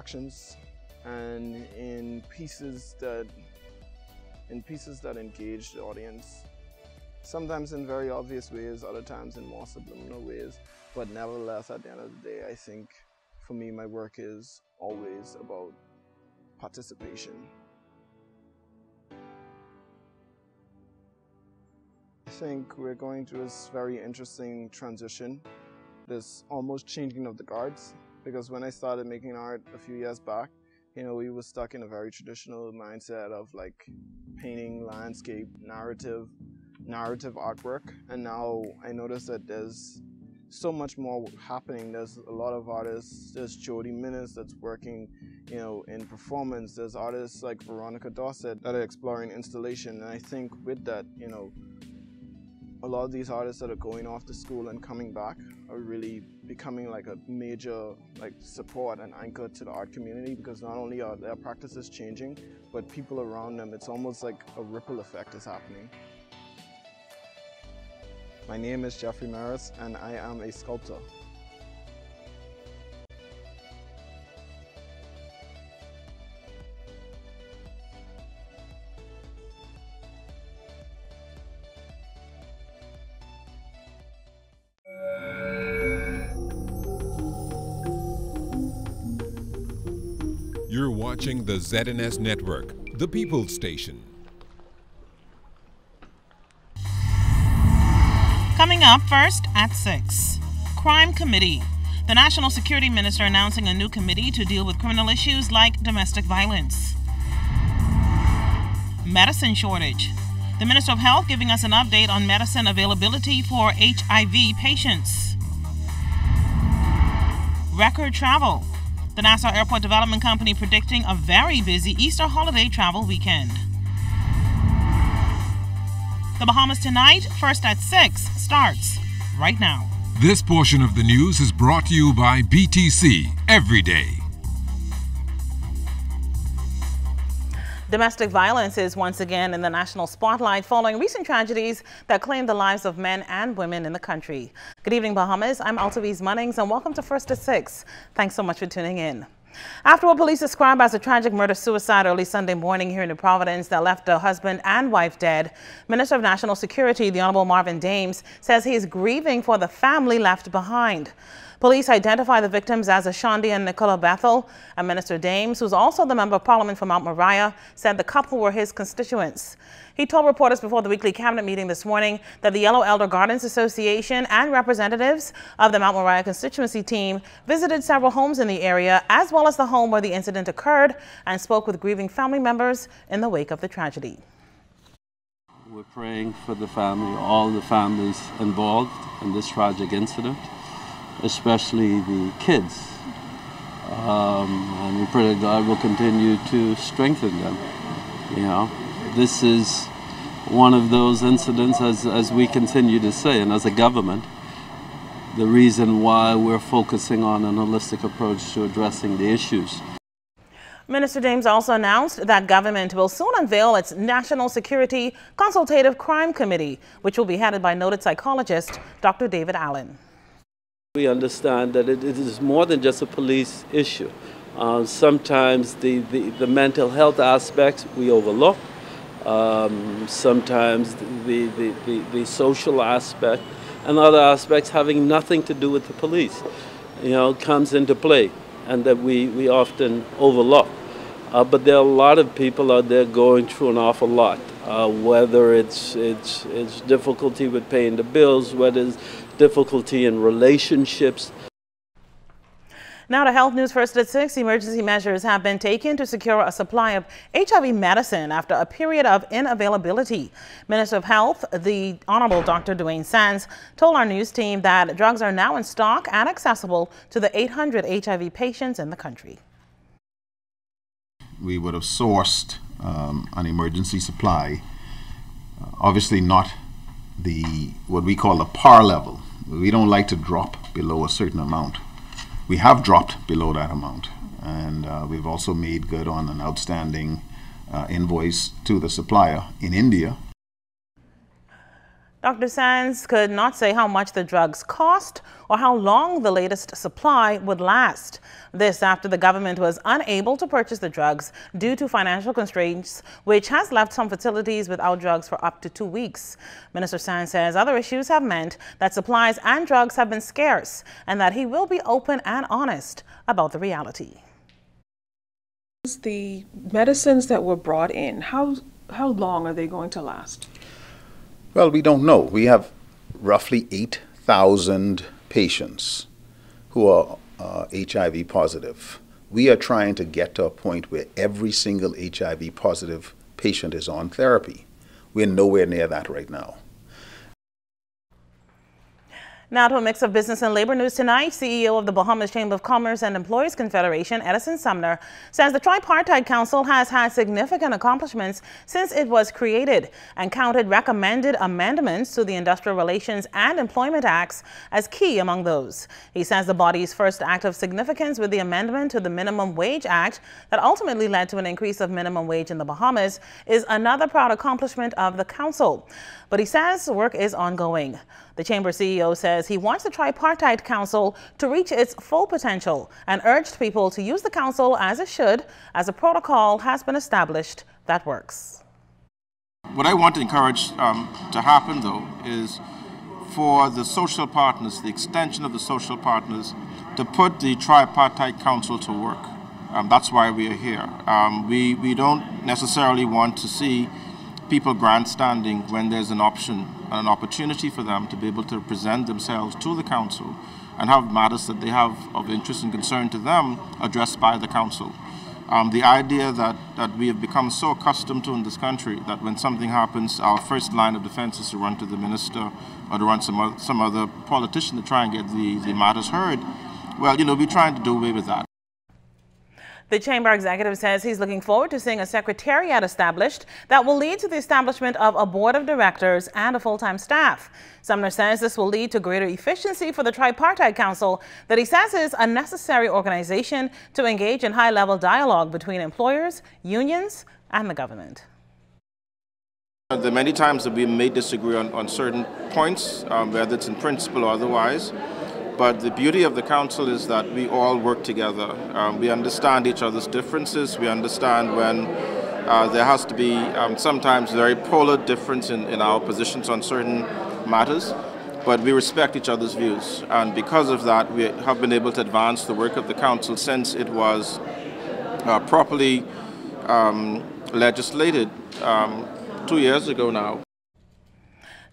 interactions and in pieces that engage the audience. Sometimes in very obvious ways, other times in more subliminal ways, but nevertheless, at the end of the day, I think for me, my work is always about participation. I think we're going through this very interesting transition, this almost changing of the guards, because when I started making art a few years back, you know, we were stuck in a very traditional mindset of like painting, landscape, narrative artwork, and now I notice that there's so much more happening. There's a lot of artists. There's Jody Minnis that's working, you know, in performance. There's artists like Veronica Dorset that are exploring installation, and I think with that, you know, a lot of these artists that are going off to school and coming back are really becoming like a major like support and anchor to the art community, because not only are their practices changing, but people around them, it's almost like a ripple effect is happening. My name is Jeffrey Maris, and I am a sculptor. You're watching the ZNS Network, the People's Station. Coming up first at 6. Crime Committee. The National Security Minister announcing a new committee to deal with criminal issues like domestic violence. Medicine shortage. The Minister of Health giving us an update on medicine availability for HIV patients. Record travel. The Nassau Airport Development Company predicting a very busy Easter holiday travel weekend. The Bahamas Tonight, first at 6, starts right now. This portion of the news is brought to you by BTC Every Day. Domestic violence is once again in the national spotlight following recent tragedies that claimed the lives of men and women in the country. Good evening, Bahamas. I'm Altaviz Munnings, and welcome to First at 6. Thanks so much for tuning in. After what police describe as a tragic murder-suicide early Sunday morning here in New Providence that left a husband and wife dead, Minister of National Security, the Honorable Marvin Dames, says he is grieving for the family left behind. Police identify the victims as Ashandi and Nicola Bethel, and Minister Dames, who's also the Member of Parliament for Mount Moriah, said the couple were his constituents. He told reporters before the weekly cabinet meeting this morning that the Yellow Elder Gardens Association and representatives of the Mount Moriah constituency team visited several homes in the area, as well as the home where the incident occurred, and spoke with grieving family members in the wake of the tragedy. We're praying for the family, all the families involved in this tragic incident, especially the kids. And we pray that God will continue to strengthen them. You know, this is one of those incidents, as we continue to say, and as a government, the reason why we're focusing on an holistic approach to addressing the issues. Minister Dames also announced that government will soon unveil its National Security Consultative Crime Committee, which will be headed by noted psychologist Dr. David Allen. We understand that it is more than just a police issue. Sometimes the mental health aspects we overlook. Sometimes the social aspect and other aspects having nothing to do with the police, you know, comes into play, and that we often overlook. But there are a lot of people out there going through an awful lot, whether it's difficulty with paying the bills, whether it's difficulty in relationships. Now to health news first at 6. Emergency measures have been taken to secure a supply of HIV medicine after a period of inavailability. Minister of Health, the Honorable Dr. Dwayne Sands, told our news team that drugs are now in stock and accessible to the 800 HIV patients in the country. We would have sourced an emergency supply, obviously not what we call the par level. We don't like to drop below a certain amount. We have dropped below that amount, and we've also made good on an outstanding invoice to the supplier in India. Dr. Sands could not say how much the drugs cost or how long the latest supply would last. This after the government was unable to purchase the drugs due to financial constraints, which has left some facilities without drugs for up to 2 weeks. Minister Sands says other issues have meant that supplies and drugs have been scarce and that he will be open and honest about the reality. The medicines that were brought in, how long are they going to last? Well, we don't know. We have roughly 8,000 patients who are HIV positive. We are trying to get to a point where every single HIV positive patient is on therapy. We're nowhere near that right now. Now to a mix of business and labor news tonight. CEO of the Bahamas Chamber of Commerce and Employees Confederation, Edison Sumner, says the Tripartite Council has had significant accomplishments since it was created and counted recommended amendments to the Industrial Relations and Employment Acts as key among those. He says the body's first act of significance with the amendment to the Minimum Wage Act that ultimately led to an increase of minimum wage in the Bahamas is another proud accomplishment of the council. But he says work is ongoing. The Chamber CEO says he wants the Tripartite Council to reach its full potential and urged people to use the council as it should, as a protocol has been established that works. What I want to encourage to happen, though, is for the social partners, the extension of the social partners, to put the Tripartite Council to work. That's why we are here. We don't necessarily want to see people grandstanding when there's an option and an opportunity for them to be able to present themselves to the council and have matters that they have of interest and concern to them addressed by the council. The idea that we have become so accustomed to in this country that when something happens, our first line of defense is to run to the minister or to run some other politician to try and get the matters heard. Well, we're trying to do away with that. The Chamber executive says he's looking forward to seeing a secretariat established that will lead to the establishment of a board of directors and a full-time staff. Sumner says this will lead to greater efficiency for the Tripartite Council that he says is a necessary organization to engage in high-level dialogue between employers, unions, and the government. There are many times that we may disagree on certain points, whether it's in principle or otherwise. But the beauty of the council is that we all work together. We understand each other's differences. We understand when there has to be sometimes very polar difference in our positions on certain matters. But we respect each other's views. And because of that, we have been able to advance the work of the council since it was properly legislated 2 years ago now.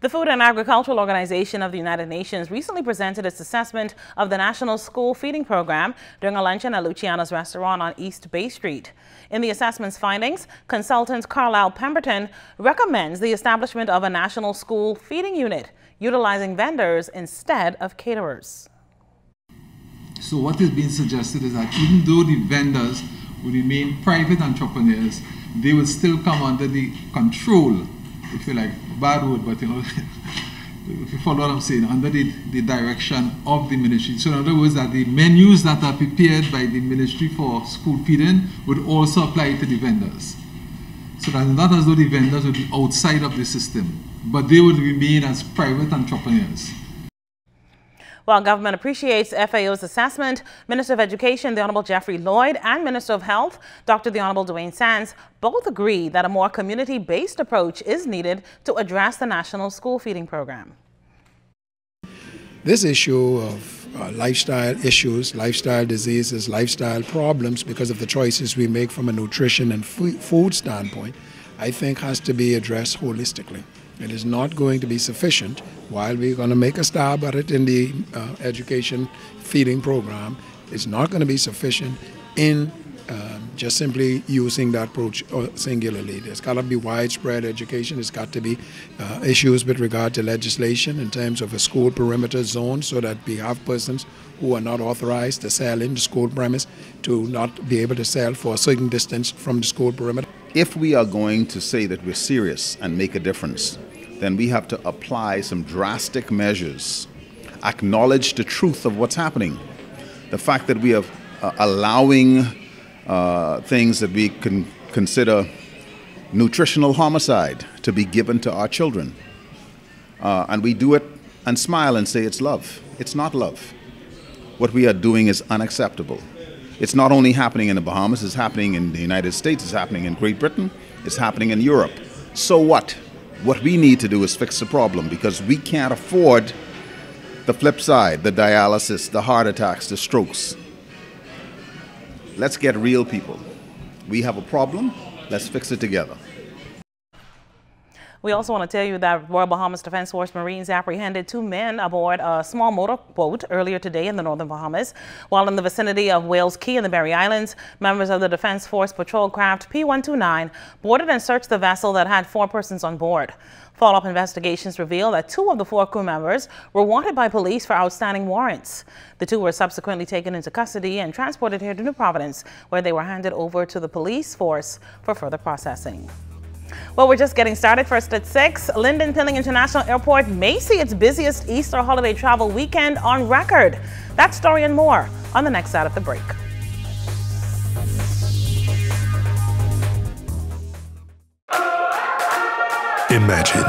The Food and Agricultural Organization of the United Nations recently presented its assessment of the National School Feeding Program during a luncheon at Luciano's restaurant on East Bay Street. In the assessment's findings, consultant Carlisle Pemberton recommends the establishment of a national school feeding unit, utilizing vendors instead of caterers. So what is being suggested is that even though the vendors would remain private entrepreneurs, they will still come under the control, if you like, bad word, but if you follow what I'm saying, under the direction of the ministry. So in other words, that the menus that are prepared by the ministry for school feeding would also apply to the vendors. So that not as though the vendors would be outside of the system, but they would remain as private entrepreneurs. While government appreciates FAO's assessment, Minister of Education, the Honorable Jeffrey Lloyd, and Minister of Health, Dr. the Honorable Dwayne Sands, both agree that a more community-based approach is needed to address the national school feeding program. This issue of lifestyle issues, lifestyle diseases, lifestyle problems because of the choices we make from a nutrition and food standpoint, I think has to be addressed holistically. It is not going to be sufficient. While we're going to make a stab at it in the education feeding program, it's not going to be sufficient in just simply using that approach singularly. There's got to be widespread education. There's got to be issues with regard to legislation in terms of a school perimeter zone so that we have persons who are not authorized to sell in the school premise to not be able to sell for a certain distance from the school perimeter. If we are going to say that we're serious and make a difference, then we have to apply some drastic measures, acknowledge the truth of what's happening. The fact that we are allowing things that we can consider nutritional homicide to be given to our children. and we do it and smile and say it's love. It's not love. What we are doing is unacceptable. It's not only happening in the Bahamas, it's happening in the United States, it's happening in Great Britain, it's happening in Europe. So what? What we need to do is fix the problem, because we can't afford the flip side, the dialysis, the heart attacks, the strokes. Let's get real, people. We have a problem, let's fix it together. We also want to tell you that Royal Bahamas Defense Force Marines apprehended 2 men aboard a small motorboat earlier today in the northern Bahamas. While in the vicinity of Whales Key in the Berry Islands, members of the Defense Force patrol craft P-129 boarded and searched the vessel that had 4 persons on board. Follow-up investigations reveal that 2 of the 4 crew members were wanted by police for outstanding warrants. The 2 were subsequently taken into custody and transported here to New Providence, where they were handed over to the police force for further processing. Well, we're just getting started. First at 6, Lynden Pilling International Airport may see its busiest Easter holiday travel weekend on record. That story and more on the next side of the break. Imagine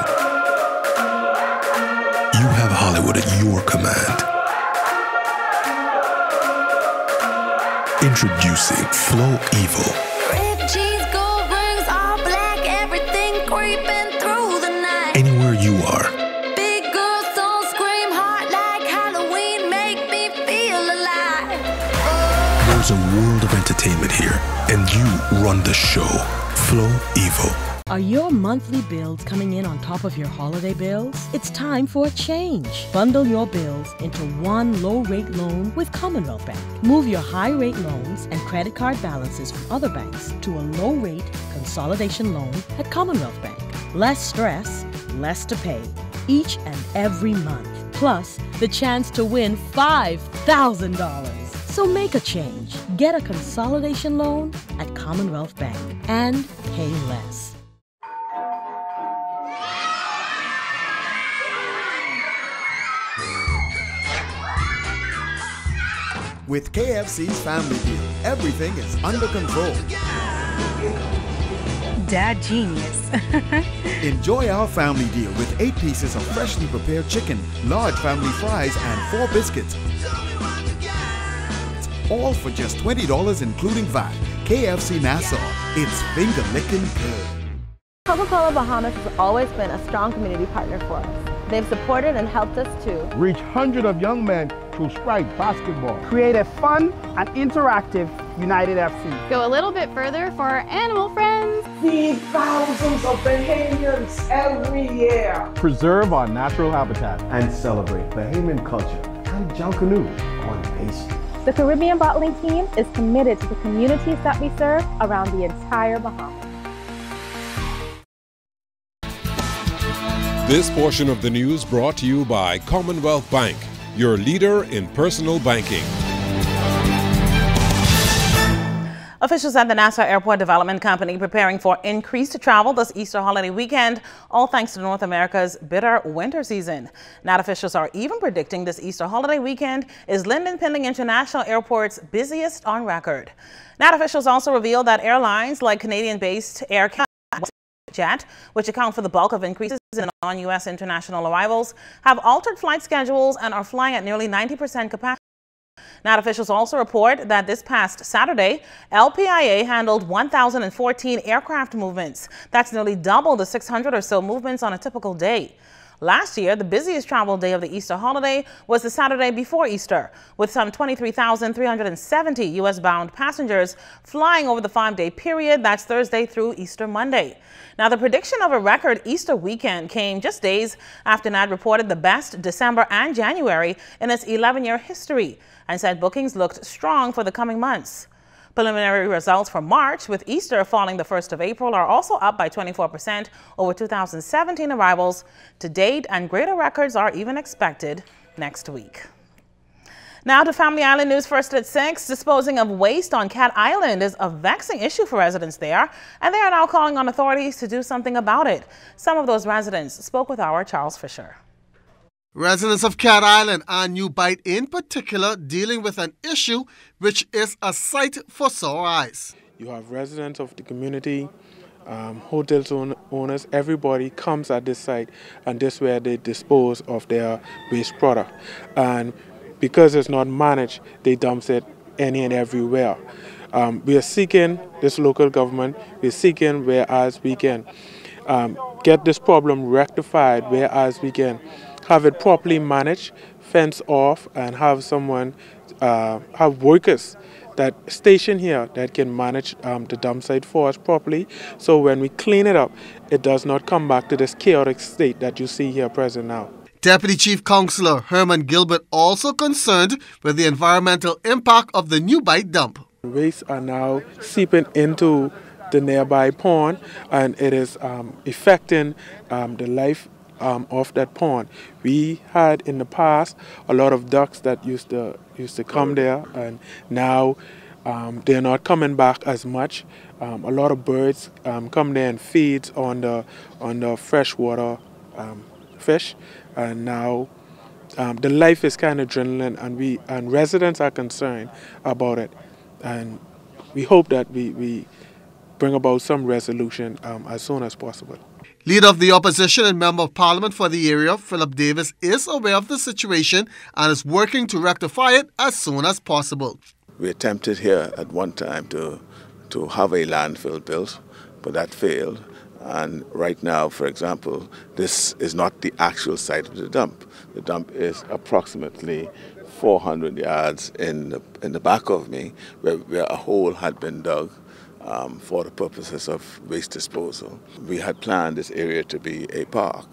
you have Hollywood at your command. Introducing Flow Evo. Anywhere you are. Big girls don't scream hard like Halloween, make me feel alive. There's a world of entertainment here, and you run the show. Flow Evo. Are your monthly bills coming in on top of your holiday bills? It's time for a change. Bundle your bills into one low-rate loan with Commonwealth Bank. Move your high-rate loans and credit card balances from other banks to a low-rate consolidation loan at Commonwealth Bank. Less stress, less to pay, each and every month. Plus, the chance to win $5,000. So make a change. Get a consolidation loan at Commonwealth Bank and pay less. With KFC's Family Deal, everything is under control. Dad genius. Enjoy our family deal with 8 pieces of freshly prepared chicken, large family fries, and 4 biscuits. All for just $20 including VAT. KFC Nassau, it's finger-licking good. Coca-Cola Bahamas has always been a strong community partner for us. They've supported and helped us to reach hundreds of young men through Sprite basketball, create a fun and interactive United FC, go a little bit further for our animal friends, feed thousands of Bahamians every year, preserve our natural habitat, and celebrate Bahamian culture and Junkanoo on Pace. The Caribbean Bottling Team is committed to the communities that we serve around the entire Bahamas. This portion of the news brought to you by Commonwealth Bank, your leader in personal banking. Officials at the Nassau Airport Development Company preparing for increased travel this Easter holiday weekend, all thanks to North America's bitter winter season. NAT officials are even predicting this Easter holiday weekend is Lynden Pilling International Airport's busiest on record. NAT officials also revealed that airlines like Canadian-based Air Jet, which account for the bulk of increases in non-U.S. international arrivals, have altered flight schedules and are flying at nearly 90% capacity. NAT officials also report that this past Saturday, LPIA handled 1,014 aircraft movements. That's nearly double the 600 or so movements on a typical day. Last year, the busiest travel day of the Easter holiday was the Saturday before Easter, with some 23,370 U.S.-bound passengers flying over the 5-day period. That's Thursday through Easter Monday. Now, the prediction of a record Easter weekend came just days after NAT reported the best December and January in its 11-year history and said bookings looked strong for the coming months. Preliminary results for March, with Easter falling the 1st of April, are also up by 24% over 2017 arrivals to date, and greater records are even expected next week. Now to Family Island news. First at 6, disposing of waste on Cat Island is a vexing issue for residents there, and they are now calling on authorities to do something about it. Some of those residents spoke with our Charles Fisher. Residents of Cat Island and New Bight in particular dealing with an issue which is a sight for sore eyes. You have residents of the community hotel owners, everybody comes at this site, and this is where they dispose of their waste product. And because it's not managed, they dump it any and everywhere. We are seeking, this local government, we're seeking whereas we can get this problem rectified, whereas we can have it properly managed, fence off, and have someone, have workers that station here that can manage the dump site for us properly, so when we clean it up, it does not come back to this chaotic state that you see here present now. Deputy Chief Councillor Herman Gilbert also concerned with the environmental impact of the New Bight dump. Waste are now seeping into the nearby pond, and it is affecting the life of that pond. We had in the past a lot of ducks that used to come there, and now they're not coming back as much. A lot of birds come there and feed on the freshwater fish, and now the life is kind of dwindling, and residents are concerned about it, and we hope that we bring about some resolution as soon as possible. Leader of the opposition and Member of Parliament for the area, Philip Davis, is aware of the situation and is working to rectify it as soon as possible. We attempted here at one time to have a landfill built, but that failed. And right now, for example, this is not the actual site of the dump. The dump is approximately 400 yards in the back of me, where a hole had been dug for the purposes of waste disposal. We had planned this area to be a park.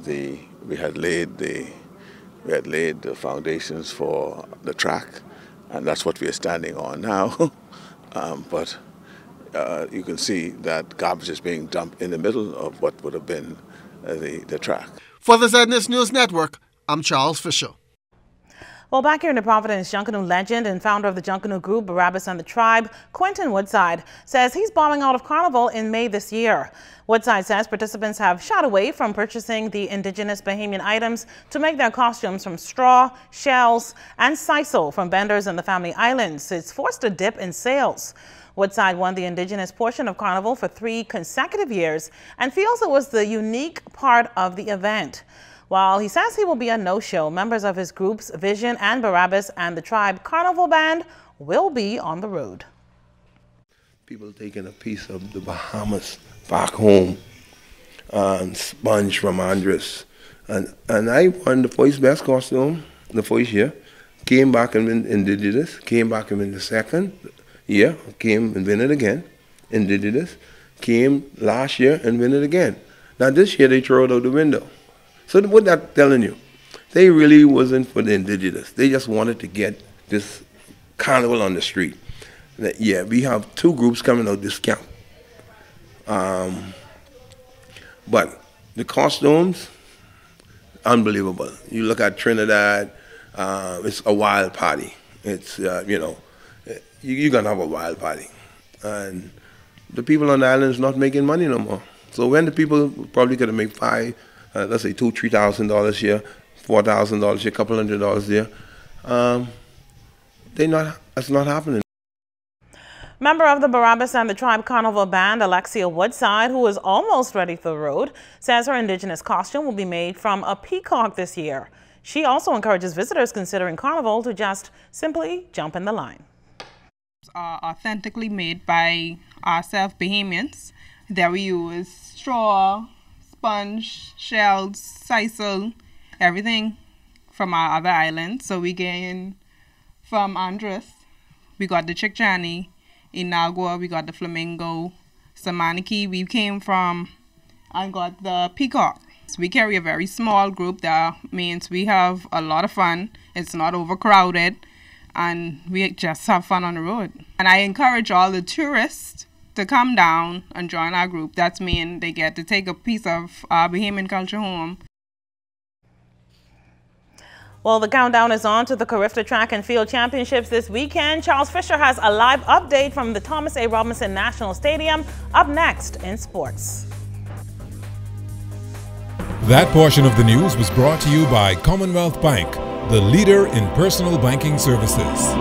We had laid the foundations for the track, and that's what we are standing on now. But you can see that garbage is being dumped in the middle of what would have been the track. For the ZNS News Network, I'm Charles Fisher. Well, back here in the Providence, Junkanoo legend and founder of the Junkanoo group, Barabbas and the Tribe, Quentin Woodside, says he's bowing out of Carnival in May this year. Woodside says participants have shied away from purchasing the indigenous Bahamian items to make their costumes from straw, shells, and sisal from vendors in the Family Islands. It's forced a dip in sales. Woodside won the indigenous portion of Carnival for 3 consecutive years and feels it was the unique part of the event. While he says he will be a no-show, members of his groups Vision and Barabbas and the Tribe Carnival Band will be on the road. People taking a piece of the Bahamas back home, Sponge from Andres. And I won the first best costume the first year, came back and win indigenous, came back and win the second year, came and win it again, indigenous, came last year and win it again. Now this year they throw it out the window. So what that telling you? They really wasn't for the indigenous. They just wanted to get this carnival on the street. Yeah, we have 2 groups coming out this camp. But the costumes, unbelievable. You look at Trinidad, it's a wild party. It's, you know, you're going to have a wild party. And the people on the island is not making money no more. So when the people probably going to make let's say $2,000, $3,000 here, $4,000 here, couple $100 there, that's not happening. Member of the Barabbas and the Tribe Carnival Band, Alexia Woodside, who is almost ready for the road, says her indigenous costume will be made from a peacock this year. She also encourages visitors considering Carnival to just simply jump in the line. Are authentically made by ourselves Bahamians. There we use straw, sponge, shells, sisal, everything from our other islands. So we gain from Andres, we got the Chickchani. In Nagua, we got the flamingo. Samaniki, we came from and got the peacock. So we carry a very small group. That means we have a lot of fun. It's not overcrowded, and we just have fun on the road. And I encourage all the tourists to come down and join our group. That means they get to take a piece of our Bahamian culture home. Well, the countdown is on to the Carifta Track and Field Championships this weekend. Charles Fisher has a live update from the Thomas A. Robinson National Stadium up next in sports. That portion of the news was brought to you by Commonwealth Bank, the leader in personal banking services.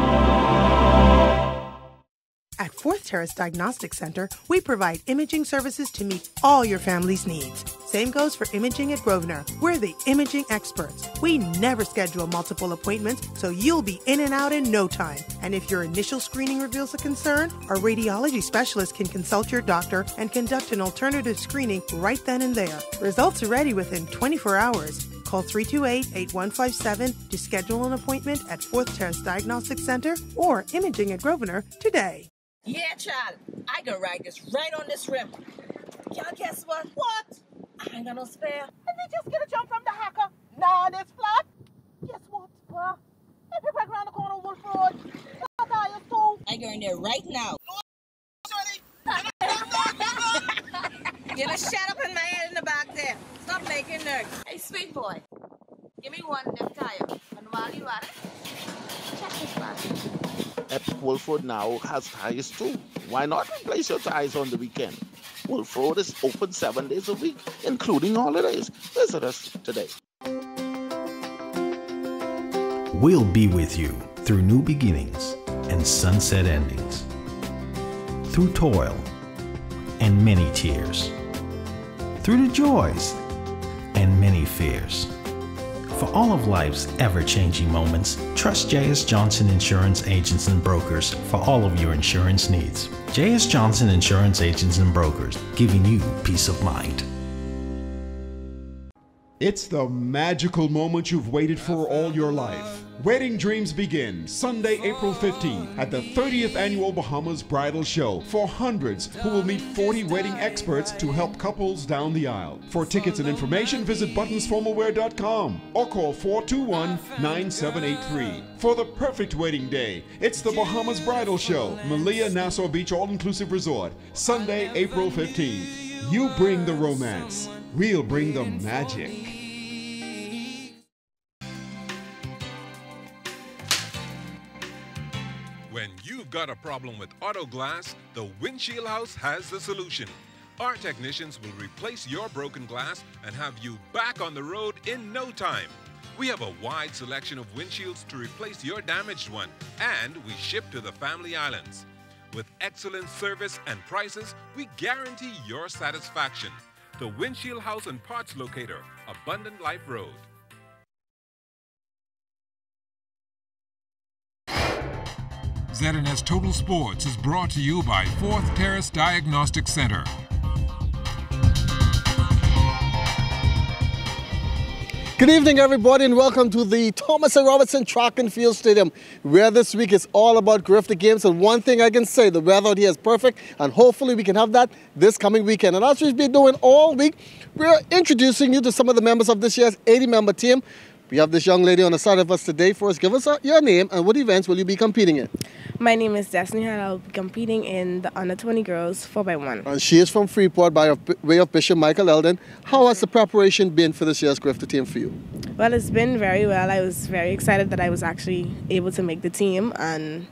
At Fourth Terrace Diagnostic Center, we provide imaging services to meet all your family's needs. Same goes for imaging at Grosvenor. We're the imaging experts. We never schedule multiple appointments, so you'll be in and out in no time. And if your initial screening reveals a concern, our radiology specialist can consult your doctor and conduct an alternative screening right then and there. Results are ready within 24 hours. Call 328-8157 to schedule an appointment at 4th Terrace Diagnostic Center or Imaging at Grosvenor today. Yeah, child, I can ride this right on this rim. Y'all guess what? What? I ain't got no spare. Did they just get a jump from the hacker? Nah, this flat. Guess what, pa? If you back around the corner of Wolf Road, tires too. I go in there right now. Get a shut up in my head in the back there. Stop making nerves. Hey, sweet boy. Give me one of them tires. And while you at it, check this back. Epic Wolf Road now has tires too. Why not replace your tires on the weekend? Wolf Road is open 7 days a week, including holidays. Visit us today. We'll be with you through new beginnings and sunset endings, through toil and many tears, through the joys and many fears. For all of life's ever-changing moments, trust J.S. Johnson Insurance Agents and Brokers for all of your insurance needs. J.S. Johnson Insurance Agents and Brokers, giving you peace of mind. It's the magical moment you've waited for all your life. Wedding Dreams begin Sunday, April 15th at the 30th Annual Bahamas Bridal Show for hundreds who will meet 40 wedding experts to help couples down the aisle. For tickets and information, visit buttonsformalwear.com or call 421-9783. For the perfect wedding day, it's the Bahamas Bridal Show, Malia Nassau Beach All-Inclusive Resort, Sunday, April 15th. You bring the romance. We'll bring the magic. When you've got a problem with auto glass, the Windshield House has the solution. Our technicians will replace your broken glass and have you back on the road in no time. We have a wide selection of windshields to replace your damaged one, and we ship to the Family Islands. With excellent service and prices, we guarantee your satisfaction. The Windshield House and Parts Locator, Abundant Life Road. ZNS Total Sports is brought to you by 4th Terrace Diagnostic Center. Good evening, everybody, and welcome to the Thomas A. Robertson Track and Field Stadium, where this week is all about Grifter games. And one thing I can say, the weather out here is perfect, and hopefully we can have that this coming weekend. And as we've been doing all week, we're introducing you to some of the members of this year's 80-member team. We have this young lady on the side of us today. First, give us your name and what events will you be competing in? My name is Destiny and I'll be competing in the Under 20 Girls 4x1. And she is from Freeport by way of Bishop Michael Eldon. How has the preparation been for this year's Grifter team for you? Well, it's been very well. I was very excited that I was actually able to make the team, and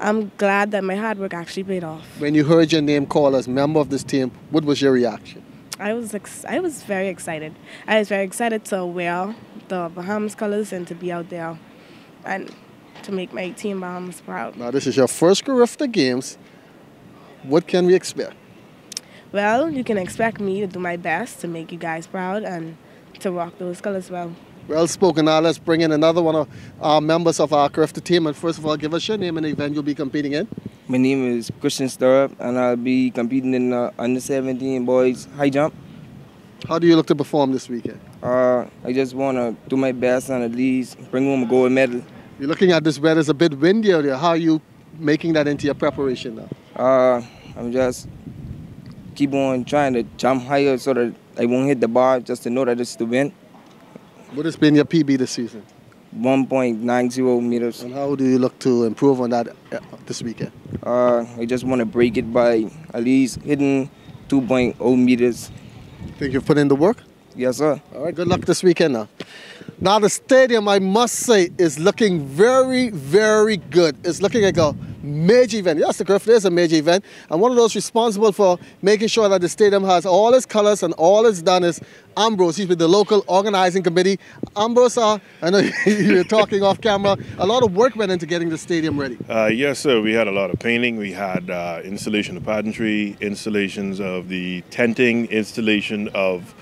I'm glad that my hard work actually paid off. When you heard your name called as member of this team, what was your reaction? I was very excited. I was very excited to wear the Bahamas colors and to be out there and to make my team Bahamas proud. Now, this is your first Grifter games. What can we expect? Well, you can expect me to do my best to make you guys proud and to rock those colors well. Well spoken. Now let's bring in another one of our members of our Grifter team. And first of all, give us your name and the event you'll be competing in. My name is Christian Stirrup, and I'll be competing in the Under 17 boys high jump. How do you look to perform this weekend? I just want to do my best and at least bring home a gold medal. You're looking at this weather, it's a bit windy out there. How are you making that into your preparation now? I'm just keep on trying to jump higher so that I won't hit the bar, just to know that it's the wind. What has been your PB this season? 1.90 meters. And how do you look to improve on that this weekend? I just want to break it by at least hitting 2.0 meters. Think you've put in the work? Yes, sir. All right, good luck this weekend now. Now the stadium, I must say, is looking very, very good. It's looking like a major event. Yes, the Griffith is a major event, and one of those responsible for making sure that the stadium has all its colors and all it's done is Ambrose. He's with the local organizing committee. Ambrose, I know you were talking off camera. A lot of work went into getting the stadium ready. Yes, sir. We had a lot of painting. We had installation of pageantry, installations of the tenting, installation of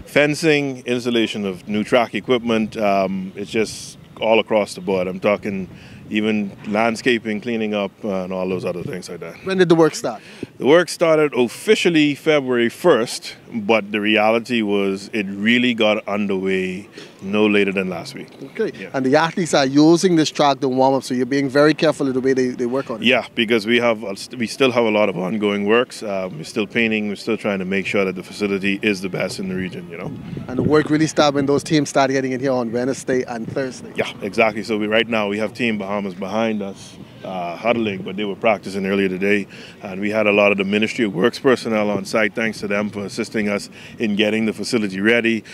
fencing, installation of new track equipment. It's just all across the board. I'm talking even landscaping, cleaning up, and all those other things like that. When did the work start? The work started officially February 1st, but the reality was it really got underway no later than last week. Okay, yeah. And the athletes are using this track to warm up, so you're being very careful in the way they work on it. Yeah, because we still have a lot of ongoing works. We're still painting, we're still trying to make sure that the facility is the best in the region, you know. And the work really started when those teams started getting in here on Wednesday and Thursday. Yeah, exactly. So right now we have Team Bahamas behind us huddling, but they were practicing earlier today, and we had a lot of the Ministry of Works personnel on site. Thanks to them for assisting us in getting the facility ready.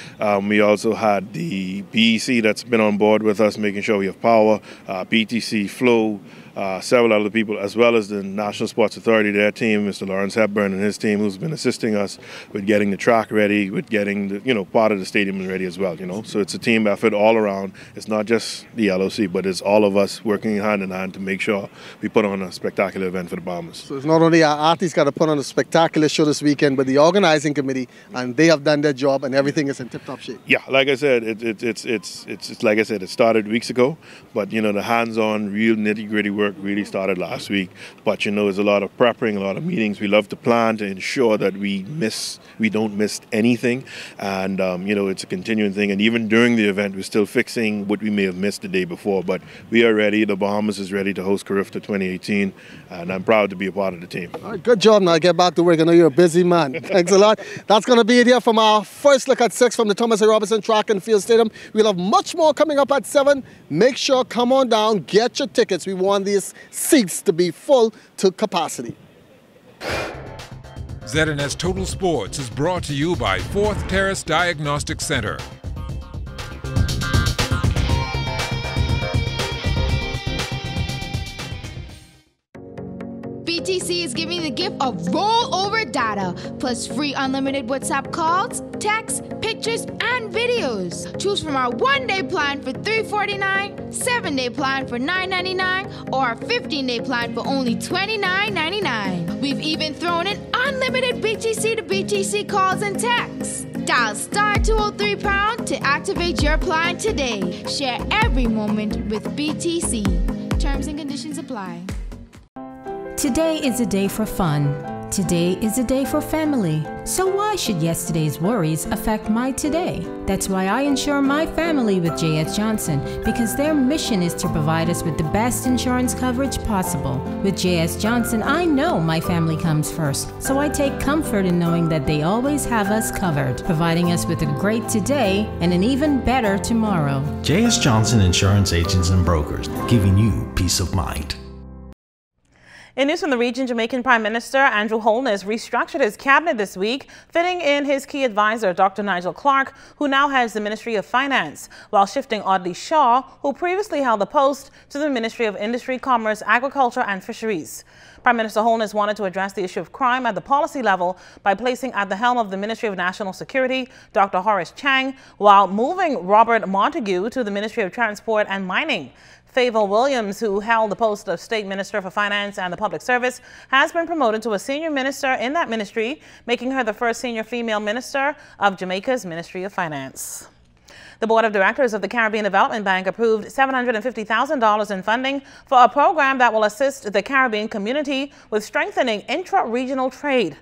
We also had the BEC that's been on board with us, making sure we have power, BTC, Flow, several other people, as well as the National Sports Authority, their team, Mr. Lawrence Hepburn and his team, who's been assisting us with getting the track ready, with getting the, part of the stadium ready as well, So it's a team effort all around. It's not just the LOC, but it's all of us working hand in hand to make sure we put on a spectacular event for the Bahamas. So it's not only our athletes got to put on a spectacular show this weekend, but the organizing committee, and they have done their job, and everything is in tip-top shape. Yeah, like I said, it's like I said, it started weeks ago, but the hands-on, real nitty-gritty work really started last week. But there's a lot of prepping, a lot of meetings. We love to plan to ensure that we don't miss anything, and it's a continuing thing. And even during the event, we're still fixing what we may have missed the day before. But we are ready. The Bahamas is ready to host Carifta 2018, and I'm proud to be a part of the team. All right, good job. Now get back to work. I know you're a busy man. Thanks a lot. That's going to be it here from our first look at 6 from the Thomas A. Robinson Track and Field Stadium. We'll have much more coming up at 7. Make sure, come on down, get your tickets. We want these seats to be full to capacity. ZNS Total Sports is brought to you by Fourth Terrace Diagnostic Center. BTC is giving the gift of rollover data, plus free unlimited WhatsApp calls, texts, pictures, and videos. Choose from our 1-day plan for $349, 7-day plan for $999, or a 15-day plan for only $29.99. We've even thrown in unlimited BTC to BTC calls and texts. Dial *203# to activate your plan today. Share every moment with BTC. Terms and conditions apply. Today is a day for fun. Today is a day for family. So why should yesterday's worries affect my today? That's why I insure my family with J.S. Johnson, because their mission is to provide us with the best insurance coverage possible. With J.S. Johnson, I know my family comes first, so I take comfort in knowing that they always have us covered, providing us with a great today and an even better tomorrow. J.S. Johnson Insurance Agents and Brokers, giving you peace of mind. In news from the region, Jamaican Prime Minister Andrew Holness restructured his cabinet this week, fitting in his key advisor, Dr. Nigel Clark, who now heads the Ministry of Finance, while shifting Audley Shaw, who previously held the post, to the Ministry of Industry, Commerce, Agriculture and Fisheries. Prime Minister Holness wanted to address the issue of crime at the policy level by placing at the helm of the Ministry of National Security Dr. Horace Chang, while moving Robert Montague to the Ministry of Transport and Mining. Favour Williams, who held the post of State Minister for Finance and the Public Service, has been promoted to a senior minister in that ministry, making her the first senior female minister of Jamaica's Ministry of Finance. The Board of Directors of the Caribbean Development Bank approved $750,000 in funding for a program that will assist the Caribbean community with strengthening intra-regional trade.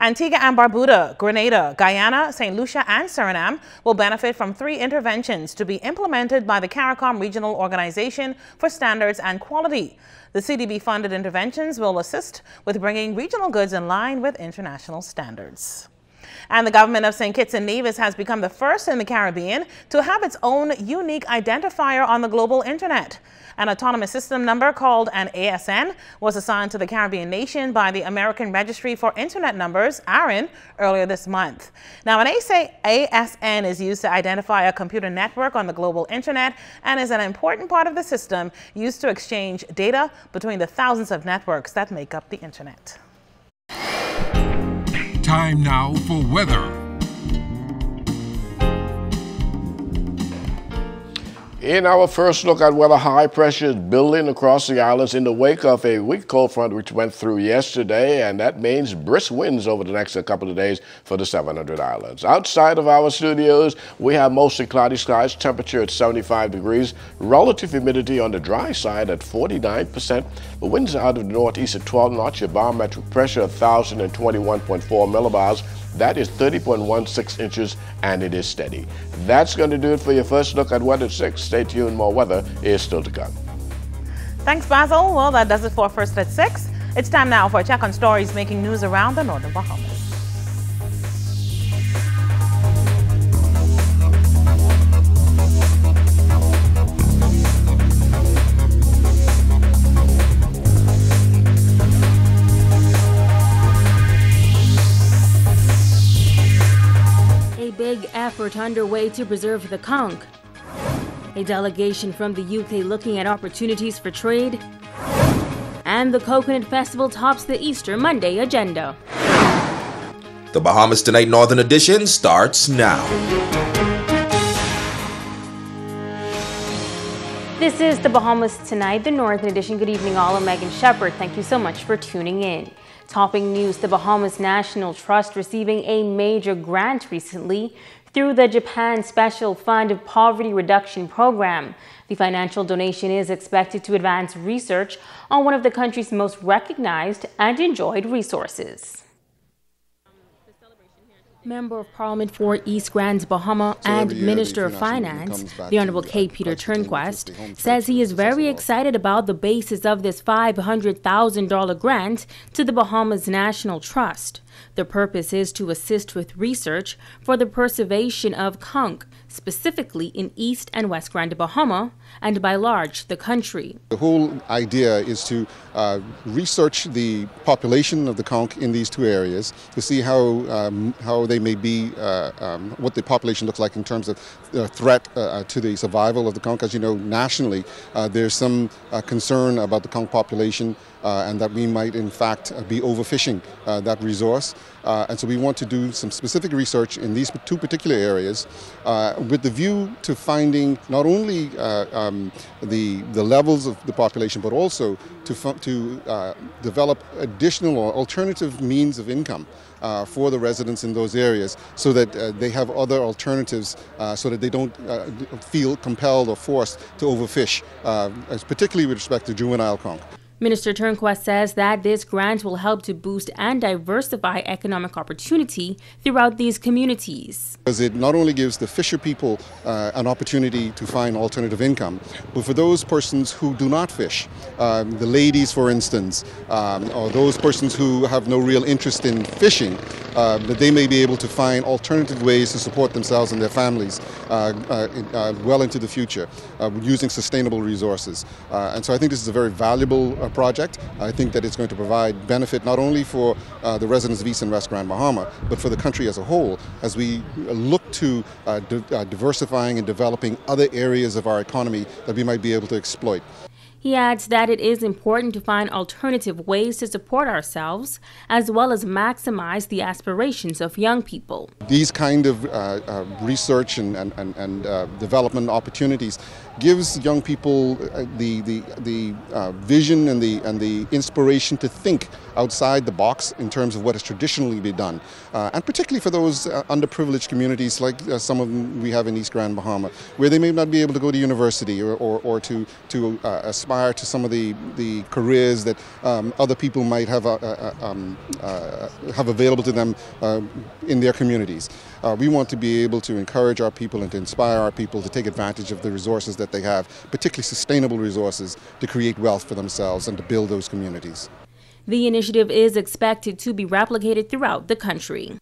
Antigua and Barbuda, Grenada, Guyana, St. Lucia and Suriname will benefit from 3 interventions to be implemented by the CARICOM Regional Organization for Standards and Quality. The CDB-funded interventions will assist with bringing regional goods in line with international standards. And the government of St. Kitts and Nevis has become the first in the Caribbean to have its own unique identifier on the global internet. An autonomous system number called an ASN was assigned to the Caribbean nation by the American Registry for Internet Numbers, ARIN, earlier this month. Now, an ASN is used to identify a computer network on the global internet and is an important part of the system used to exchange data between the thousands of networks that make up the internet. Time now for weather. In our first look at weather, high pressure is building across the islands in the wake of a weak cold front which went through yesterday, and that means brisk winds over the next couple of days for the 700 islands. Outside of our studios, we have mostly cloudy skies, temperature at 75 degrees, relative humidity on the dry side at 49%. The winds are out of the northeast at 12 knots, your barometric pressure 1,021.4 millibars. That is 30.16 inches, and it is steady. That's going to do it for your first look at weather at 6. Stay tuned, more weather is still to come. Thanks, Basil. Well, that does it for First at 6. It's time now for a check on stories making news around the Northern Bahamas. Big effort underway to preserve the conch. A delegation from the UK looking at opportunities for trade. And the Coconut Festival tops the Easter Monday agenda. The Bahamas Tonight Northern Edition starts now. This is the Bahamas Tonight, the Northern Edition. Good evening all, I'm Megan Shepard. Thank you so much for tuning in. Topping news, the Bahamas National Trust receiving a major grant recently through the Japan Special Fund Poverty Reduction Program. The financial donation is expected to advance research on one of the country's most recognized and enjoyed resources. Member of Parliament for East Grand Bahama and Minister of Finance, the Honorable K. Peter Turnquest, says he is very excited about the basis of this $500,000 grant to the Bahamas National Trust. The purpose is to assist with research for the preservation of conch, specifically in East and West Grand Bahama, and by large, the country. The whole idea is to research the population of the conch in these two areas to see how they may be, what the population looks like in terms of threat to the survival of the conch. As you know, nationally, there's some concern about the conch population and that we might in fact be overfishing that resource. And so we want to do some specific research in these two particular areas with the view to finding not only the levels of the population, but also to develop additional or alternative means of income for the residents in those areas so that they have other alternatives so that they don't feel compelled or forced to overfish, particularly with respect to juvenile conch. Minister Turnquest says that this grant will help to boost and diversify economic opportunity throughout these communities. Because it not only gives the fisher people an opportunity to find alternative income, but for those persons who do not fish, the ladies for instance, or those persons who have no real interest in fishing, that they may be able to find alternative ways to support themselves and their families well into the future using sustainable resources. And so I think this is a very valuable project. I think that it's going to provide benefit not only for the residents of East and West Grand Bahama, but for the country as a whole as we look to diversifying and developing other areas of our economy that we might be able to exploit. He adds that it is important to find alternative ways to support ourselves as well as maximize the aspirations of young people. These kind of research and development opportunities gives young people the vision and the inspiration to think outside the box in terms of what has traditionally been done. And particularly for those underprivileged communities like some of them we have in East Grand Bahama, where they may not be able to go to university or to aspire to some of the careers that other people might have available to them in their communities. We want to be able to encourage our people and to inspire our people to take advantage of the resources that they have, particularly sustainable resources, to create wealth for themselves and to build those communities. The initiative is expected to be replicated throughout the country.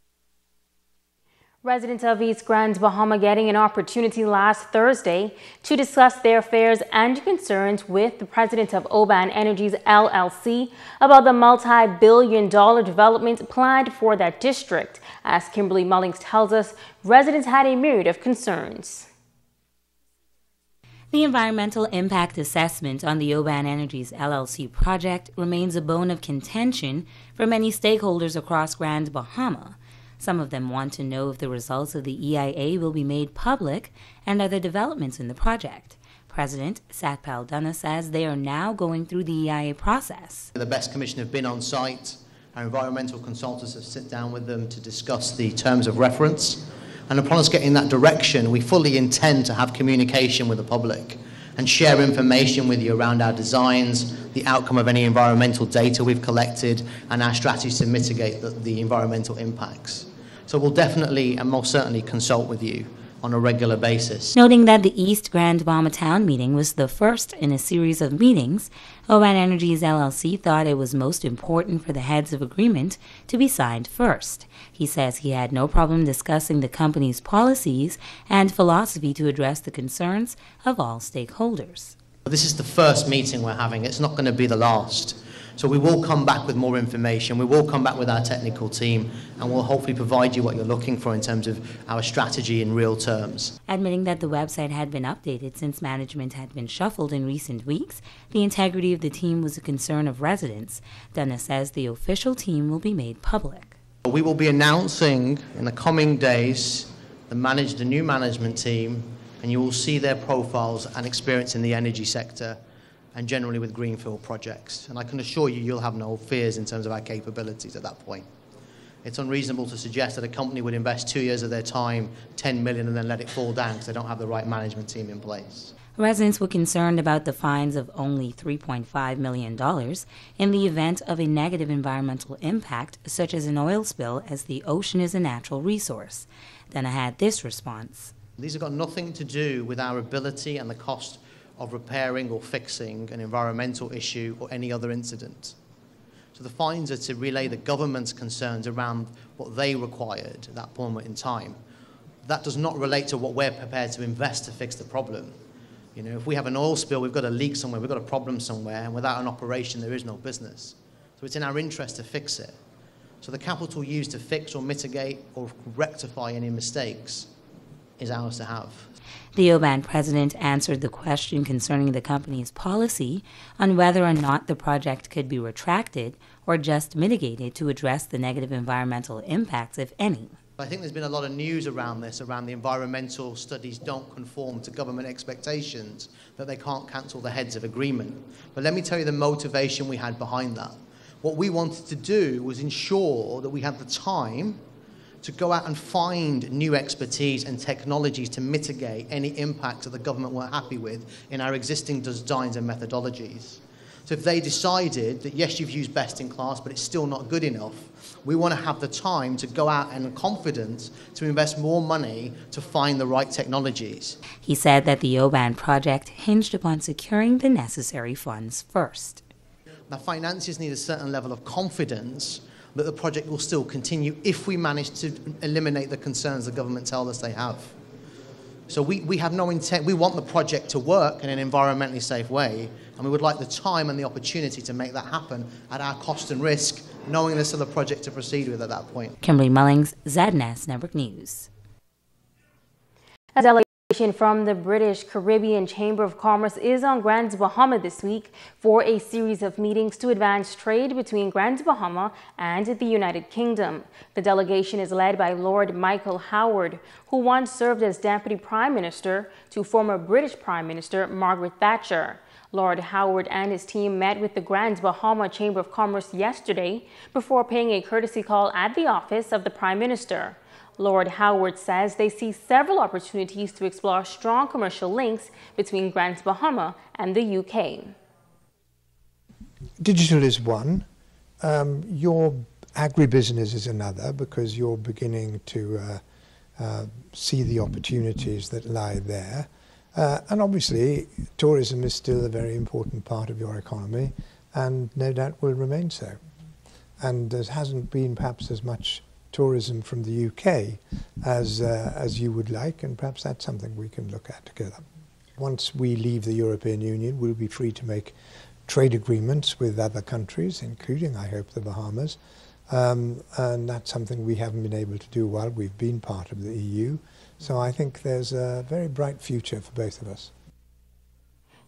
Residents of East Grand Bahama getting an opportunity last Thursday to discuss their fears and concerns with the president of Oban Energies LLC about the multi-billion-dollar development planned for that district. As Kimberly Mullings tells us, residents had a myriad of concerns. The environmental impact assessment on the Oban Energies LLC project remains a bone of contention for many stakeholders across Grand Bahama. Some of them want to know if the results of the EIA will be made public and other developments in the project. President Satpal Dana says they are now going through the EIA process. The BESS Commission have been on site. Our environmental consultants have sit down with them to discuss the terms of reference. And upon us getting that direction, we fully intend to have communication with the public and share information with you around our designs, the outcome of any environmental data we've collected, and our strategies to mitigate the environmental impacts. So we'll definitely and most certainly consult with you on a regular basis. Noting that the East Grand Bahama Town meeting was the first in a series of meetings, Oban Energies LLC thought it was most important for the heads of agreement to be signed first. He says he had no problem discussing the company's policies and philosophy to address the concerns of all stakeholders. This is the first meeting we're having. It's not going to be the last. So we will come back with more information. We will come back with our technical team, and we'll hopefully provide you what you're looking for in terms of our strategy in real terms. Admitting that the website had been updated since management had been shuffled in recent weeks, the integrity of the team was a concern of residents. Dana says the official team will be made public. We will be announcing in the coming days the new management team, and you will see their profiles and experience in the energy sector and generally with greenfield projects. And I can assure you, you'll have no fears in terms of our capabilities at that point. It's unreasonable to suggest that a company would invest 2 years of their time, 10 million, and then let it fall down because they don't have the right management team in place. Residents were concerned about the fines of only $3.5 million in the event of a negative environmental impact, such as an oil spill, as the ocean is a natural resource. Dana had this response. These have got nothing to do with our ability and the cost of repairing or fixing an environmental issue or any other incident. So the fines are to relay the government's concerns around what they required at that moment in time. That does not relate to what we're prepared to invest to fix the problem. You know, if we have an oil spill, we've got a leak somewhere, we've got a problem somewhere, and without an operation, there is no business. So it's in our interest to fix it. So the capital used to fix or mitigate or rectify any mistakes is ours to have. The Oban president answered the question concerning the company's policy on whether or not the project could be retracted or just mitigated to address the negative environmental impacts, if any. I think there's been a lot of news around this, around the environmental studies don't conform to government expectations, that they can't cancel the heads of agreement. But let me tell you the motivation we had behind that. What we wanted to do was ensure that we had the time to go out and find new expertise and technologies to mitigate any impacts that the government weren't happy with in our existing designs and methodologies. So if they decided that, yes, you've used best in class, but it's still not good enough, we want to have the time to go out and confidence to invest more money to find the right technologies. He said that the Oban project hinged upon securing the necessary funds first. Now, financiers need a certain level of confidence that the project will still continue if we manage to eliminate the concerns the government tell us they have. So we have no intent, we want the project to work in an environmentally safe way, and we would like the time and the opportunity to make that happen at our cost and risk, knowing there's still a project to proceed with at that point. Kimberly Mullings, ZNS Network News. A delegation from the British Caribbean Chamber of Commerce is on Grand Bahama this week for a series of meetings to advance trade between Grand Bahama and the United Kingdom. The delegation is led by Lord Michael Howard, who once served as Deputy Prime Minister to former British Prime Minister Margaret Thatcher. Lord Howard and his team met with the Grand Bahama Chamber of Commerce yesterday before paying a courtesy call at the office of the Prime Minister. Lord Howard says they see several opportunities to explore strong commercial links between Grand Bahama and the UK. Digital is one. Your agribusiness is another, because you're beginning to see the opportunities that lie there. And obviously, tourism is still a very important part of your economy, and no doubt will remain so. And there hasn't been perhaps as much tourism from the UK as you would like, and perhaps that's something we can look at together. Once we leave the European Union, we'll be free to make trade agreements with other countries, including, I hope, the Bahamas. And that's something we haven't been able to do while we've been part of the EU. So I think there's a very bright future for both of us.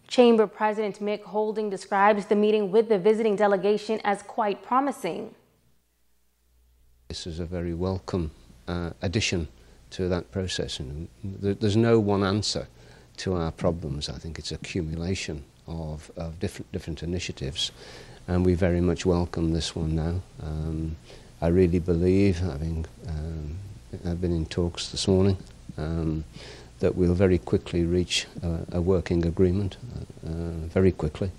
Chamber President Mick Holding describes the meeting with the visiting delegation as quite promising. This is a very welcome addition to that process. And there's no one answer to our problems. I think it's accumulation of different initiatives, and we very much welcome this one now. I really believe, I've been in talks this morning, that we'll very quickly reach a working agreement, very quickly,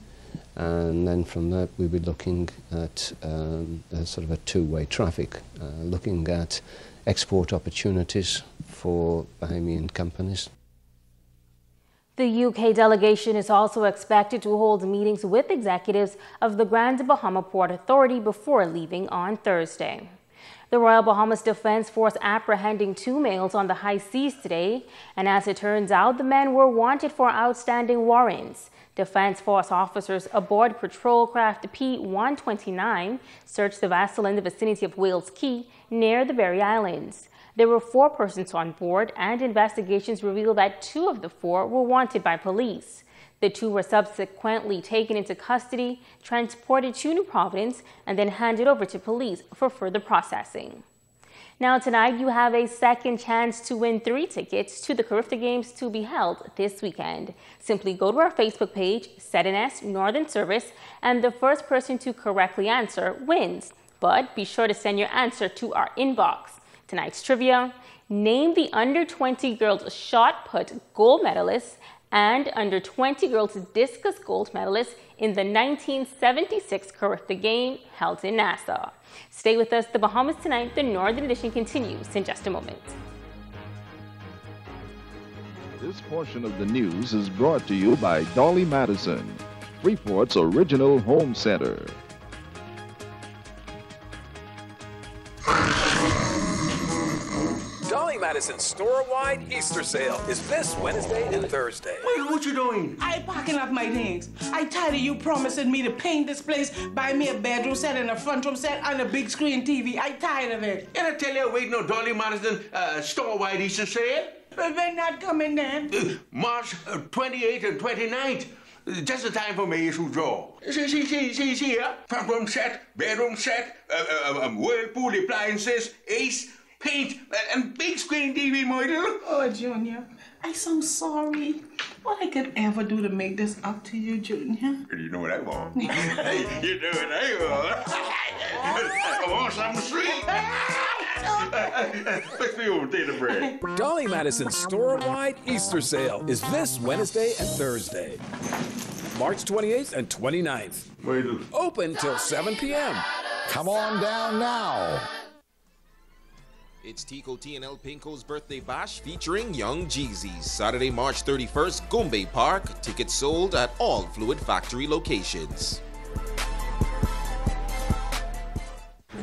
and then from that we'll be looking at a sort of a two-way traffic, looking at export opportunities for Bahamian companies. The UK delegation is also expected to hold meetings with executives of the Grand Bahama Port Authority before leaving on Thursday. The Royal Bahamas Defense Force apprehending 2 males on the high seas today, and as it turns out, the men were wanted for outstanding warrants. Defense Force officers aboard patrol craft P-129 searched the vessel in the vicinity of Wales Key near the Berry Islands. There were 4 persons on board, and investigations revealed that 2 of the 4 were wanted by police. The 2 were subsequently taken into custody, transported to New Providence, and then handed over to police for further processing. Now tonight, you have a second chance to win 3 tickets to the Carifta Games to be held this weekend. Simply go to our Facebook page, ZNS Northern Service, and the first person to correctly answer wins. But be sure to send your answer to our inbox. Tonight's trivia: name the under-20 girls shot put gold medalists and under-20 girls discus gold medalists in the 1976 Carifta Game held in Nassau. Stay with us. The Bahamas Tonight, the Northern Edition, continues in just a moment. This portion of the news is brought to you by Dolly Madison, Freeport's original home center. Dolly Madison's store-wide Easter sale is this Wednesday and Thursday. Wait, what you doing? I packing up my things. I tired of you promising me to paint this place, buy me a bedroom set and a front room set and a big screen TV. I tired of it. And I tell you, wait, no Dolly Madison store-wide Easter sale. But they're not coming then. March 28th and 29th. Just the time for me to draw. See here. Front room set, bedroom set, whirlpool appliances, ace, paint, and big screen TV model. Oh, Junior, I'm so sorry. What I could ever do to make this up to you, Junior? You know what I want. Hey, you know what I want. I want some sweet. Let's be over the bread. Dolly Madison's store-wide Easter sale is this Wednesday and Thursday, March 28th and 29th. Open till 7 p.m. Come on down now. It's Tico T and El Pinko's birthday bash featuring Young Jeezy. Saturday, March 31st, Gombe Park. Tickets sold at all Fluid Factory locations.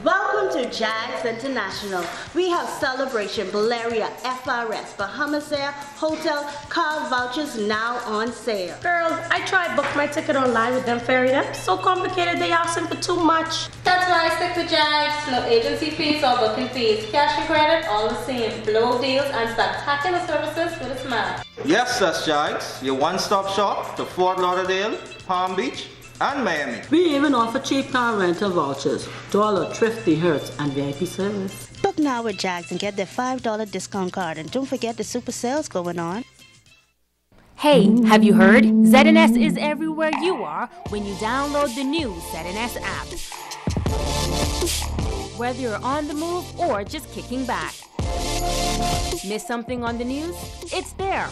Welcome to Jags International. We have Celebration, Valeria, FRS, Bahamas Air, Hotel, car vouchers now on sale. Girls, I tried book my ticket online with them ferry them. So complicated, they asking for too much. That's why I stick to Jags. No agency fees or booking fees. Cash and credit, all the same. Blow deals and spectacular services with a smile. Yes, that's Jags. Your one-stop shop to Fort Lauderdale, Palm Beach, and Miami. We even offer cheap car rental vouchers, dollar, thrifty, Hertz, and VIP service. Book now with Jags and get their $5 discount card. And don't forget the super sales going on. Hey, have you heard? ZNS is everywhere you are when you download the new ZNS app. Whether you're on the move or just kicking back. Miss something on the news? It's there.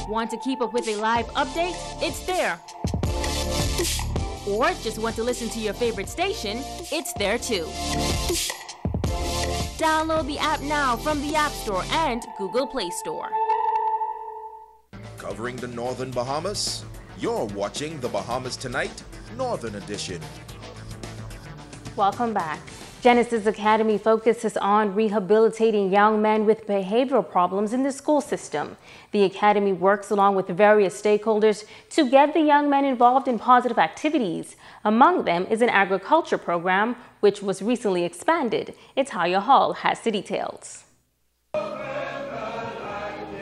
Want to keep up with a live update? It's there. Or just want to listen to your favorite station? It's there too. Download the app now from the App Store and Google Play Store. Covering the Northern Bahamas, you're watching the Bahamas Tonight, Northern Edition. Welcome back. Genesis Academy focuses on rehabilitating young men with behavioral problems in the school system. The academy works along with various stakeholders to get the young men involved in positive activities. Among them is an agriculture program, which was recently expanded. Italia Hall has the details.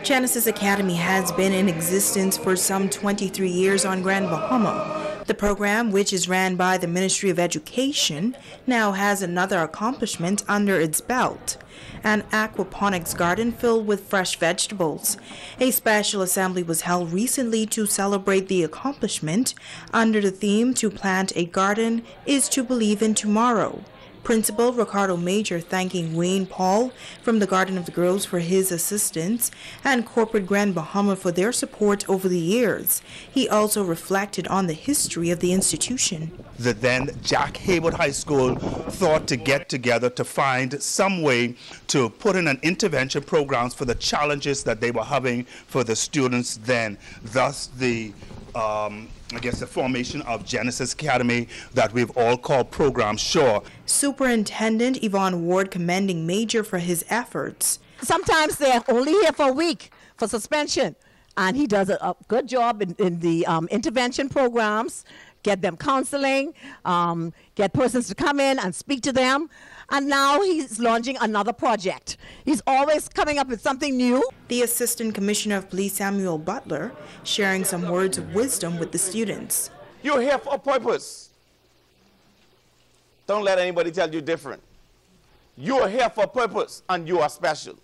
Genesis Academy has been in existence for some 23 years on Grand Bahama. The program, which is ran by the Ministry of Education, now has another accomplishment under its belt: an aquaponics garden filled with fresh vegetables. A special assembly was held recently to celebrate the accomplishment under the theme "To plant a garden is to believe in tomorrow." Principal Ricardo Major thanking Wayne Paul from the Garden of the Girls for his assistance and Corporate Grand Bahama for their support over the years. He also reflected on the history of the institution. The then Jack Haywood High School thought to get together to find some way to put in an intervention programs for the challenges that they were having for the students then. Thus the the formation of Genesis Academy that we've all called Program SURE. Superintendent Yvonne Ward commending Major for his efforts. Sometimes they're only here for a week for suspension, and he does a good job in the intervention programs, get them counseling, get persons to come in and speak to them. And now he's launching another project. He's always coming up with something new. The Assistant Commissioner of Police, Samuel Butler, sharing some words of wisdom with the students. You're here for a purpose. Don't let anybody tell you different. You are here for a purpose, and you are special.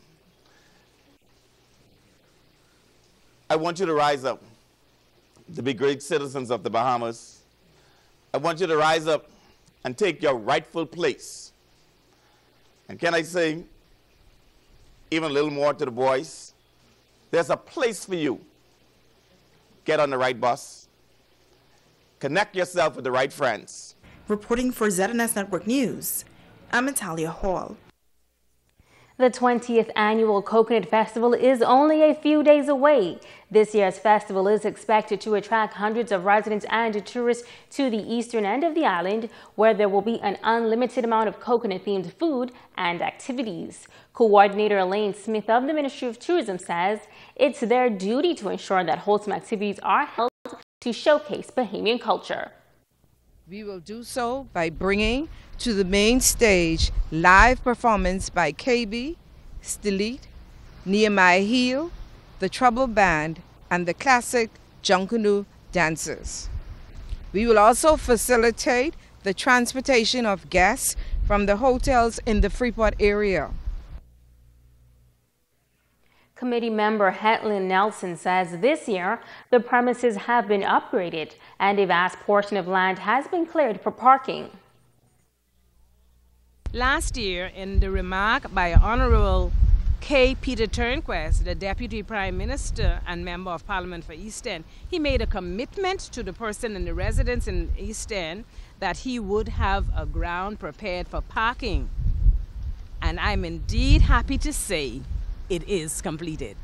I want you to rise up to be great citizens of the Bahamas. I want you to rise up and take your rightful place. And can I say even a little more to the boys? There's a place for you. Get on the right bus. Connect yourself with the right friends. Reporting for ZNS Network News, I'm Italia Hall. The 20th Annual Coconut Festival is only a few days away. This year's festival is expected to attract hundreds of residents and tourists to the eastern end of the island, where there will be an unlimited amount of coconut-themed food and activities. Coordinator Elaine Smith of the Ministry of Tourism says it's their duty to ensure that wholesome activities are held to showcase Bahamian culture. We will do so by bringing to the main stage live performance by KB, Stilit, Nehemiah Hill, the Trouble Band, and the classic Junkanoo dancers. We will also facilitate the transportation of guests from the hotels in the Freeport area. Committee member Hetlin Nelson says this year the premises have been upgraded and a vast portion of land has been cleared for parking. Last year, in the remark by Honorable K. Peter Turnquest, the Deputy Prime Minister and Member of Parliament for East End, he made a commitment to the person and the residents in East End that he would have a ground prepared for parking. And I'm indeed happy to say it is completed.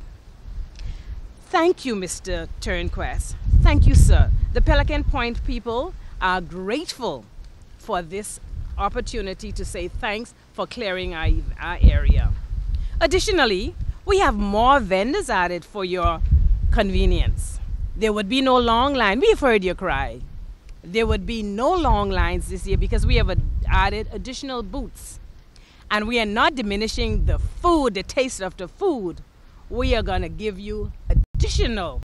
Thank you, Mr. Turnquest. Thank you, sir. The Pelican Point people are grateful for this opportunity to say thanks for clearing our area. Additionally, we have more vendors added for your convenience. There would be no long line. We've heard your cry. There would be no long lines this year because we have added additional booths. And we are not diminishing the food, the taste of the food. We are going to give you additional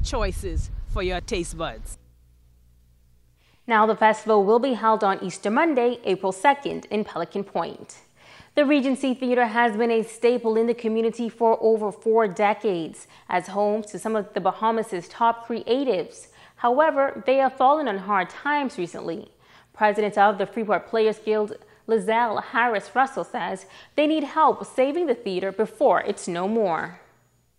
choices for your taste buds. Now the festival will be held on Easter Monday, April 2nd in Pelican Point. The Regency Theater has been a staple in the community for over 4 decades as home to some of the Bahamas' top creatives. However, they have fallen on hard times recently. President of the Freeport Players Guild, Lizelle Harris Russell, says they need help saving the theater before it's no more.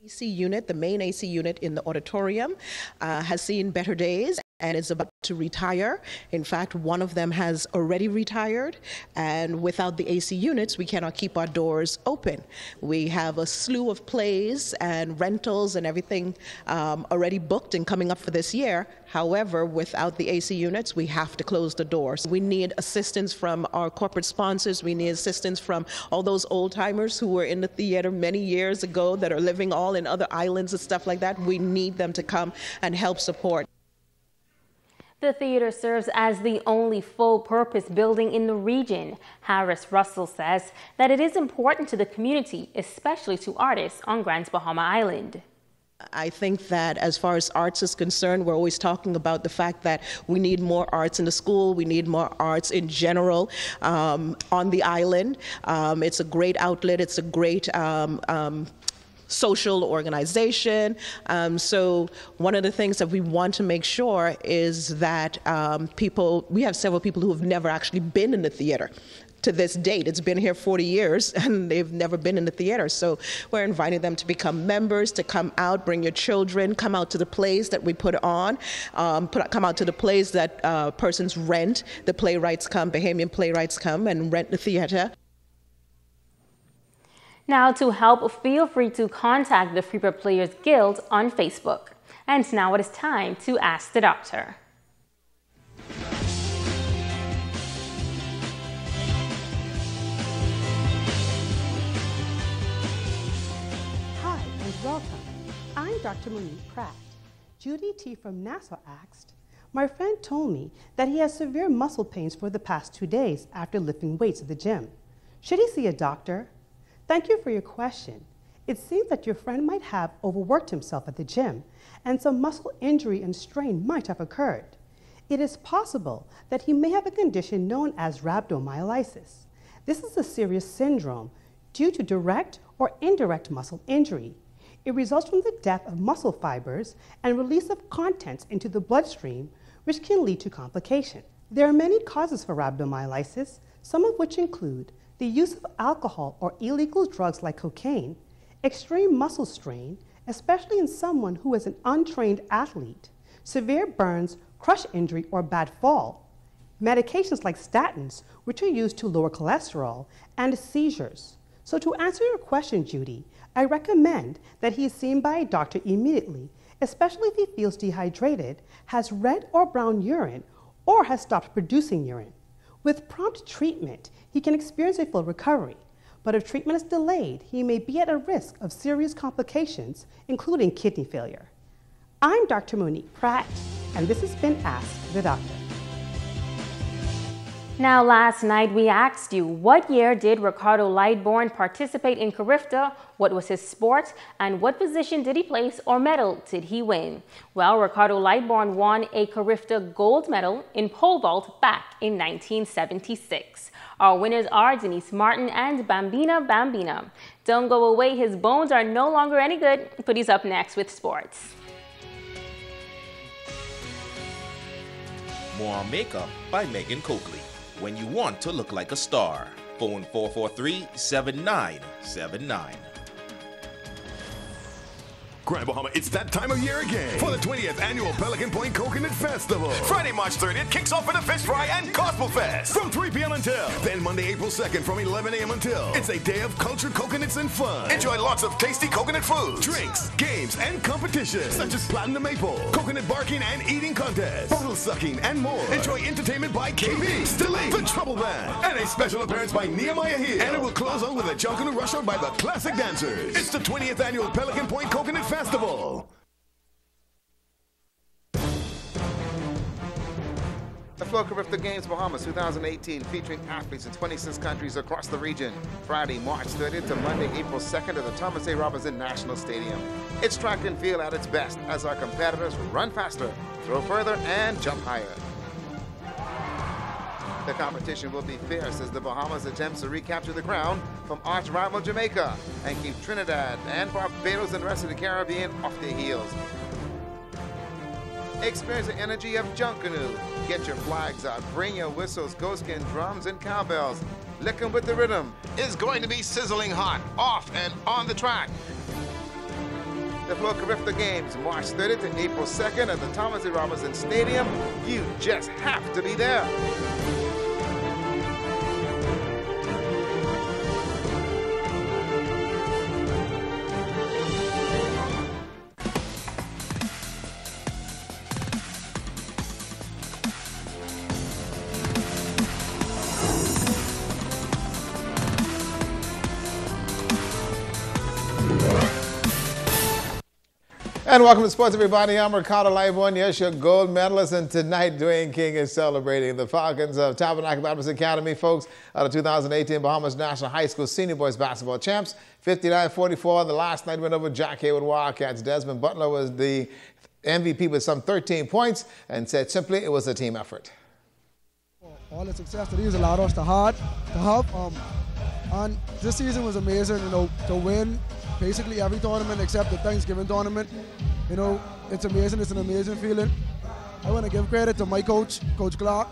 AC unit, the main AC unit in the auditorium, has seen better days. and is about to retire. In fact, one of them has already retired, and without the AC units, we cannot keep our doors open. We have a slew of plays and rentals and everything already booked and coming up for this year. However, without the AC units, we have to close the doors. We need assistance from our corporate sponsors. We need assistance from all those old-timers who were in the theater many years ago that are living all in other islands and stuff like that. We need them to come and help support. The theater serves as the only full-purpose building in the region. Harris Russell says that it is important to the community, especially to artists on Grand Bahama Island. I think that as far as arts is concerned, we're always talking about the fact that we need more arts in the school, we need more arts in general on the island. It's a great outlet, it's a great social organization. So one of the things that we want to make sure is that we have several people who have never actually been in the theater. To this date, it's been here 40 years and they've never been in the theater. So we're inviting them to become members, to come out, bring your children, come out to the plays that we put on, come out to the plays that persons rent. The playwrights come, Bahamian playwrights come and rent the theater. Now to help, feel free to contact the Freeport Players Guild on Facebook. And now it is time to Ask the Doctor. Hi and welcome. I'm Dr. Monique Pratt. Judy T. from Nassau asked, my friend told me that he has severe muscle pains for the past 2 days after lifting weights at the gym. Should he see a doctor? Thank you for your question. It seems that your friend might have overworked himself at the gym, and some muscle injury and strain might have occurred. It is possible that he may have a condition known as rhabdomyolysis. This is a serious syndrome due to direct or indirect muscle injury. It results from the death of muscle fibers and release of contents into the bloodstream, which can lead to complications. There are many causes for rhabdomyolysis, some of which include the use of alcohol or illegal drugs like cocaine, extreme muscle strain, especially in someone who is an untrained athlete, severe burns, crush injury, or bad fall, medications like statins, which are used to lower cholesterol, and seizures. So to answer your question, Judy, I recommend that he is seen by a doctor immediately, especially if he feels dehydrated, has red or brown urine, or has stopped producing urine. With prompt treatment, he can experience a full recovery, but if treatment is delayed, he may be at a risk of serious complications, including kidney failure. I'm Dr. Monique Pratt, and this has been Ask the Doctor. Now, last night we asked you, what year did Ricardo Lightbourne participate in Carifta? What was his sport? And what position did he place or medal did he win? Well, Ricardo Lightbourne won a Carifta gold medal in pole vault back in 1976. Our winners are Denise Martin and Bambina Bambina. Don't go away, his bones are no longer any good, but he's up next with sports. More Makeup by Megan Coakley. When you want to look like a star. Phone 443-7979. Grand Bahama, it's that time of year again for the 20th Annual Pelican Point Coconut Festival. Friday, March 30th kicks off with a fish fry and gospel fest from 3 p.m. until. Then Monday, April 2nd from 11 a.m. until. It's a day of culture, coconuts, and fun. Enjoy lots of tasty coconut foods, drinks, games, and competitions such as Platinum Maple, coconut barking and eating contests, bottle sucking, and more. Enjoy entertainment by KB, Stilly, The Trouble Band, and a special appearance by Nehemiah Hill. And it will close on with a Junkanoo Rush by the Classic Dancers. It's the 20th Annual Pelican Point Coconut Festival. The Flow Carifta Games Bahamas 2018, featuring athletes in 26 countries across the region. Friday, March 30th to Monday, April 2nd at the Thomas A. Robinson National Stadium. It's track and field at its best as our competitors run faster, throw further, and jump higher. The competition will be fierce as the Bahamas attempts to recapture the crown from arch rival Jamaica and keep Trinidad and Barbados and the rest of the Caribbean off their heels. Experience the energy of Junkanoo. Get your flags out, bring your whistles, goatskin, drums, and cowbells. Lick 'em with the rhythm. It's going to be sizzling hot, off and on the track. The Flo Carifta Games, March 30th to April 2nd at the Thomas A. Robinson Stadium. You just have to be there. And welcome to sports, everybody. I'm Ricardo Laibon, yes, your gold medalist. And tonight, Dwayne King is celebrating the Falcons of Tabernacle Baptist Academy, folks, are the 2018 Bahamas National High School Senior Boys Basketball Champs. 59-44 the last night win over Jack Hayward Wildcats. Desmond Butler was the MVP with some 13 points and said simply it was a team effort. All the success that he's allowed us to help. And this season was amazing, to win basically every tournament except the Thanksgiving tournament. It's amazing. It's an amazing feeling. I want to give credit to my coach, Coach Clark.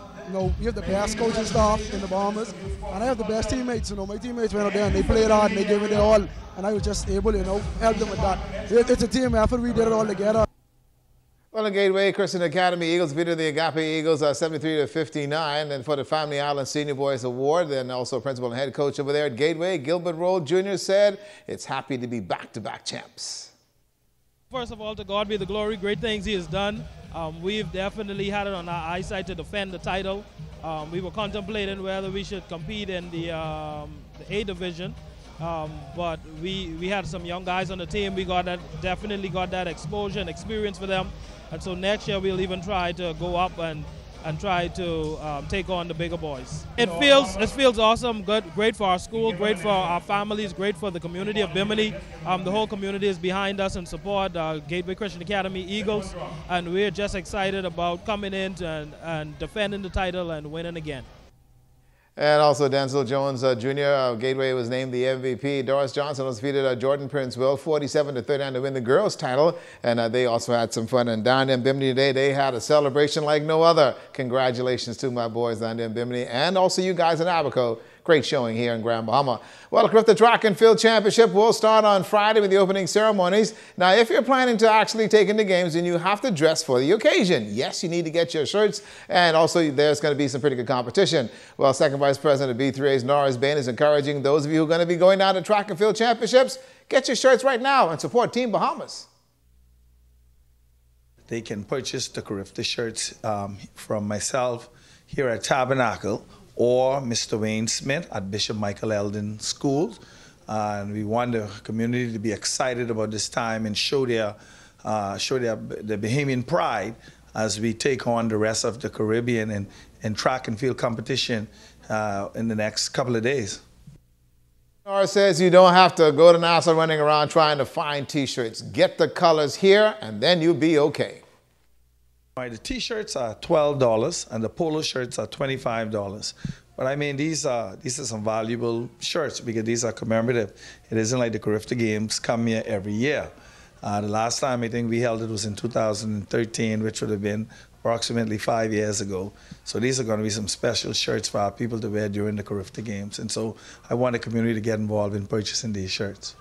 We have the best coaching staff in the Bahamas, and I have the best teammates. My teammates went out there and they played hard and they gave it their all, and I was just able, help them with that. It's a team effort. We did it all together. Well, in Gateway, Christian Academy Eagles beat the Agape Eagles 73-59. And for the Family Island Senior Boys Award, then also principal and head coach over there at Gateway, Gilbert Roll Jr. said it's happy to be back-to-back champs. First of all, to God be the glory, great things he has done. We've definitely had it on our eyesight to defend the title. We were contemplating whether we should compete in the A division. But we had some young guys on the team. We definitely got that exposure and experience for them. And so next year we'll even try to go up and try to take on the bigger boys. It feels awesome, great for our school, great for our families, great for the community of Bimini. The whole community is behind us and support Gateway Christian Academy Eagles, and we're just excited about coming in and defending the title and winning again. And also Denzel Jones Jr. of Gateway was named the MVP. Doris Johnson was defeated Jordan Prince Will 47-39 to win the girls title. And they also had some fun. And down in Bimini today, they had a celebration like no other. Congratulations to my boys down in Bimini and also you guys in Abaco. Great showing here in Grand Bahama. Well, the Carifta Track and Field Championship will start on Friday with the opening ceremonies. Now, if you're planning to actually take in the games, then you have to dress for the occasion. Yes, you need to get your shirts, and also there's going to be some pretty good competition. Well, Second Vice President of B3A's Norris Bain is encouraging those of you who are going to be going down to Track and Field Championships, get your shirts right now and support Team Bahamas. They can purchase the Carifta shirts from myself here at Tabernacle, or Mr. Wayne Smith at Bishop Michael Eldon School. And we want the community to be excited about this time and show their the Bahamian pride as we take on the rest of the Caribbean and track and field competition in the next couple of days. Nora says you don't have to go to Nassau running around trying to find T-shirts. Get the colors here and then you'll be okay. The T-shirts are $12 and the polo shirts are $25. But I mean, these are some valuable shirts because these are commemorative. It isn't like the Carifta Games come here every year. The last time I think we held it was in 2013, which would have been approximately 5 years ago. So these are going to be some special shirts for our people to wear during the Carifta Games. And so I want the community to get involved in purchasing these shirts.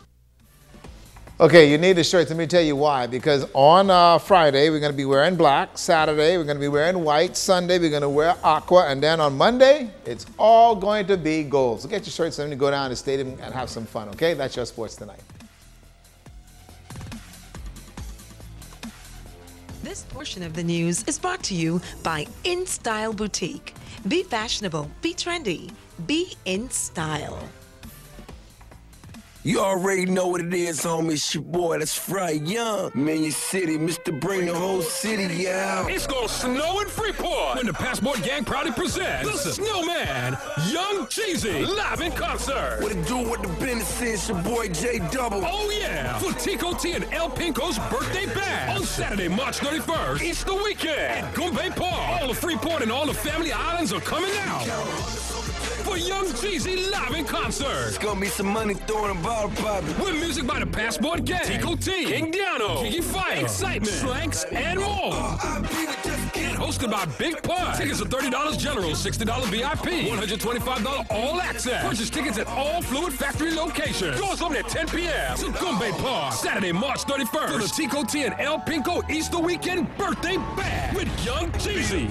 Okay, you need the shirts. Let me tell you why. Because on Friday, we're going to be wearing black. Saturday, we're going to be wearing white. Sunday, we're going to wear aqua. And then on Monday, it's all going to be gold. So get your shirts and go down to the stadium and have some fun, okay? That's your sports tonight. This portion of the news is brought to you by InStyle Boutique. Be fashionable, be trendy, be in style. You already know what it is, homie. It's your boy, that's Fry Young. Minion City, Mr. Bring the whole city out. It's gonna snow in Freeport when the Passport Gang proudly presents the Snowman, Young Jeezy, live in concert. What it do with the business is your boy J Double. Oh yeah, for Tico T and El Pinko's birthday bash on Saturday, March 31st. It's the weekend at Goombay Park. All of Freeport and all the family islands are coming out for Young Jeezy live in concert. It's gonna be some money throwing a bottle popping. With music by the Passport Gang, Tico T, King Diano, Kiki Fire, Excitement, Slanks, and more. And hosted by Big Pun. Tickets are $30 general, $60 VIP, $125 all access. Purchase tickets at all Fluid Factory locations. Doors open at 10 p.m. to Gombe Park, Saturday, March 31st. For the Tico T and El Pinko Easter Weekend Birthday Bash with Young Jeezy.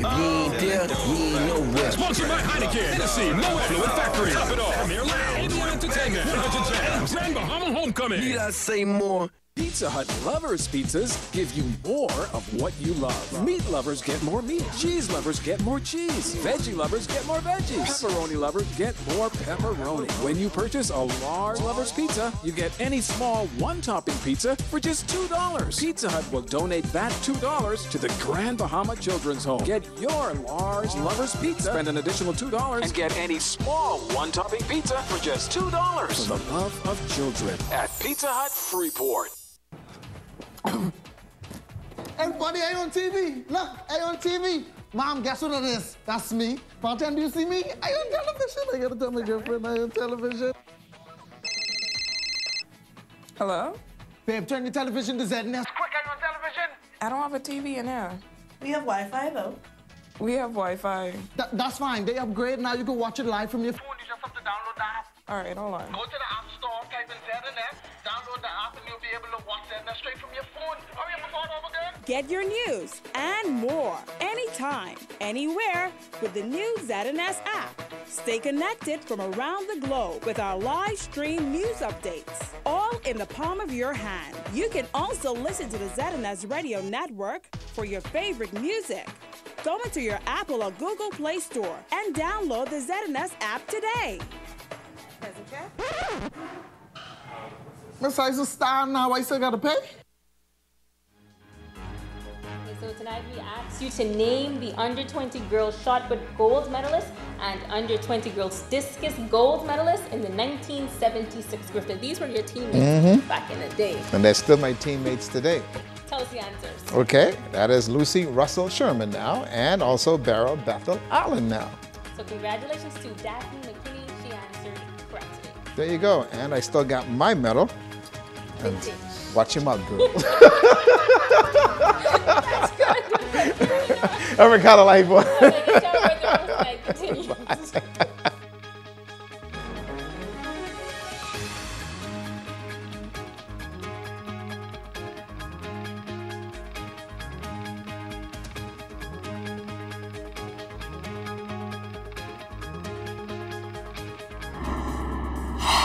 Sponsored by Heineken, Tennessee, Moet, Fluid Factory, Top It Off, Premier Lounge, ABM Entertainment, 100 Jams, Grand Bahama Homecoming. Need I say more? Pizza Hut Lovers Pizzas give you more of what you love. Meat lovers get more meat. Cheese lovers get more cheese. Veggie lovers get more veggies. Pepperoni lovers get more pepperoni. When you purchase a large Lovers Pizza, you get any small one-topping pizza for just $2. Pizza Hut will donate that $2 to the Grand Bahama Children's Home. Get your large Lovers Pizza, spend an additional $2, and get any small one-topping pizza for just $2. For the love of children at Pizza Hut Freeport. Everybody, I on TV. Look, I on TV. Mom, guess what it is? That's me. Bartend, do you see me? I on television. I gotta tell my girlfriend I on television. Hello? Babe, turn your television to ZNS. Quick, I on television. I don't have a TV in here. We have Wi-Fi, though. We have Wi-Fi. That's fine. They upgrade. Now you can watch it live from your phone. You just have to download the app. All right, hold on. Go to the App Store, type in ZNS, download the app, and you'll be able to watch ZNS straight from your phone. Hurry up before it's over, girl. Get your news and more anytime, anywhere with the new ZNS app. Stay connected from around the globe with our live stream news updates, all in the palm of your hand. You can also listen to the ZNS Radio Network for your favorite music. Go into your Apple or Google Play Store and download the ZNS app today. Miss I's a star now. I still gotta pay. So tonight we asked you to name the under-20 girls shot put gold medalist and under-20 girls discus gold medalist in the 1976 Griffith. These were your teammates back in the day. And they're still my teammates today. Tell us the answers. Okay, that is Lucy Russell Sherman now, and also Beryl Bethel Allen now. So congratulations to Daphne McKinney. She answered correctly. There you go. And I still got my medal. And watch him out, girl. Every kind of life, boy.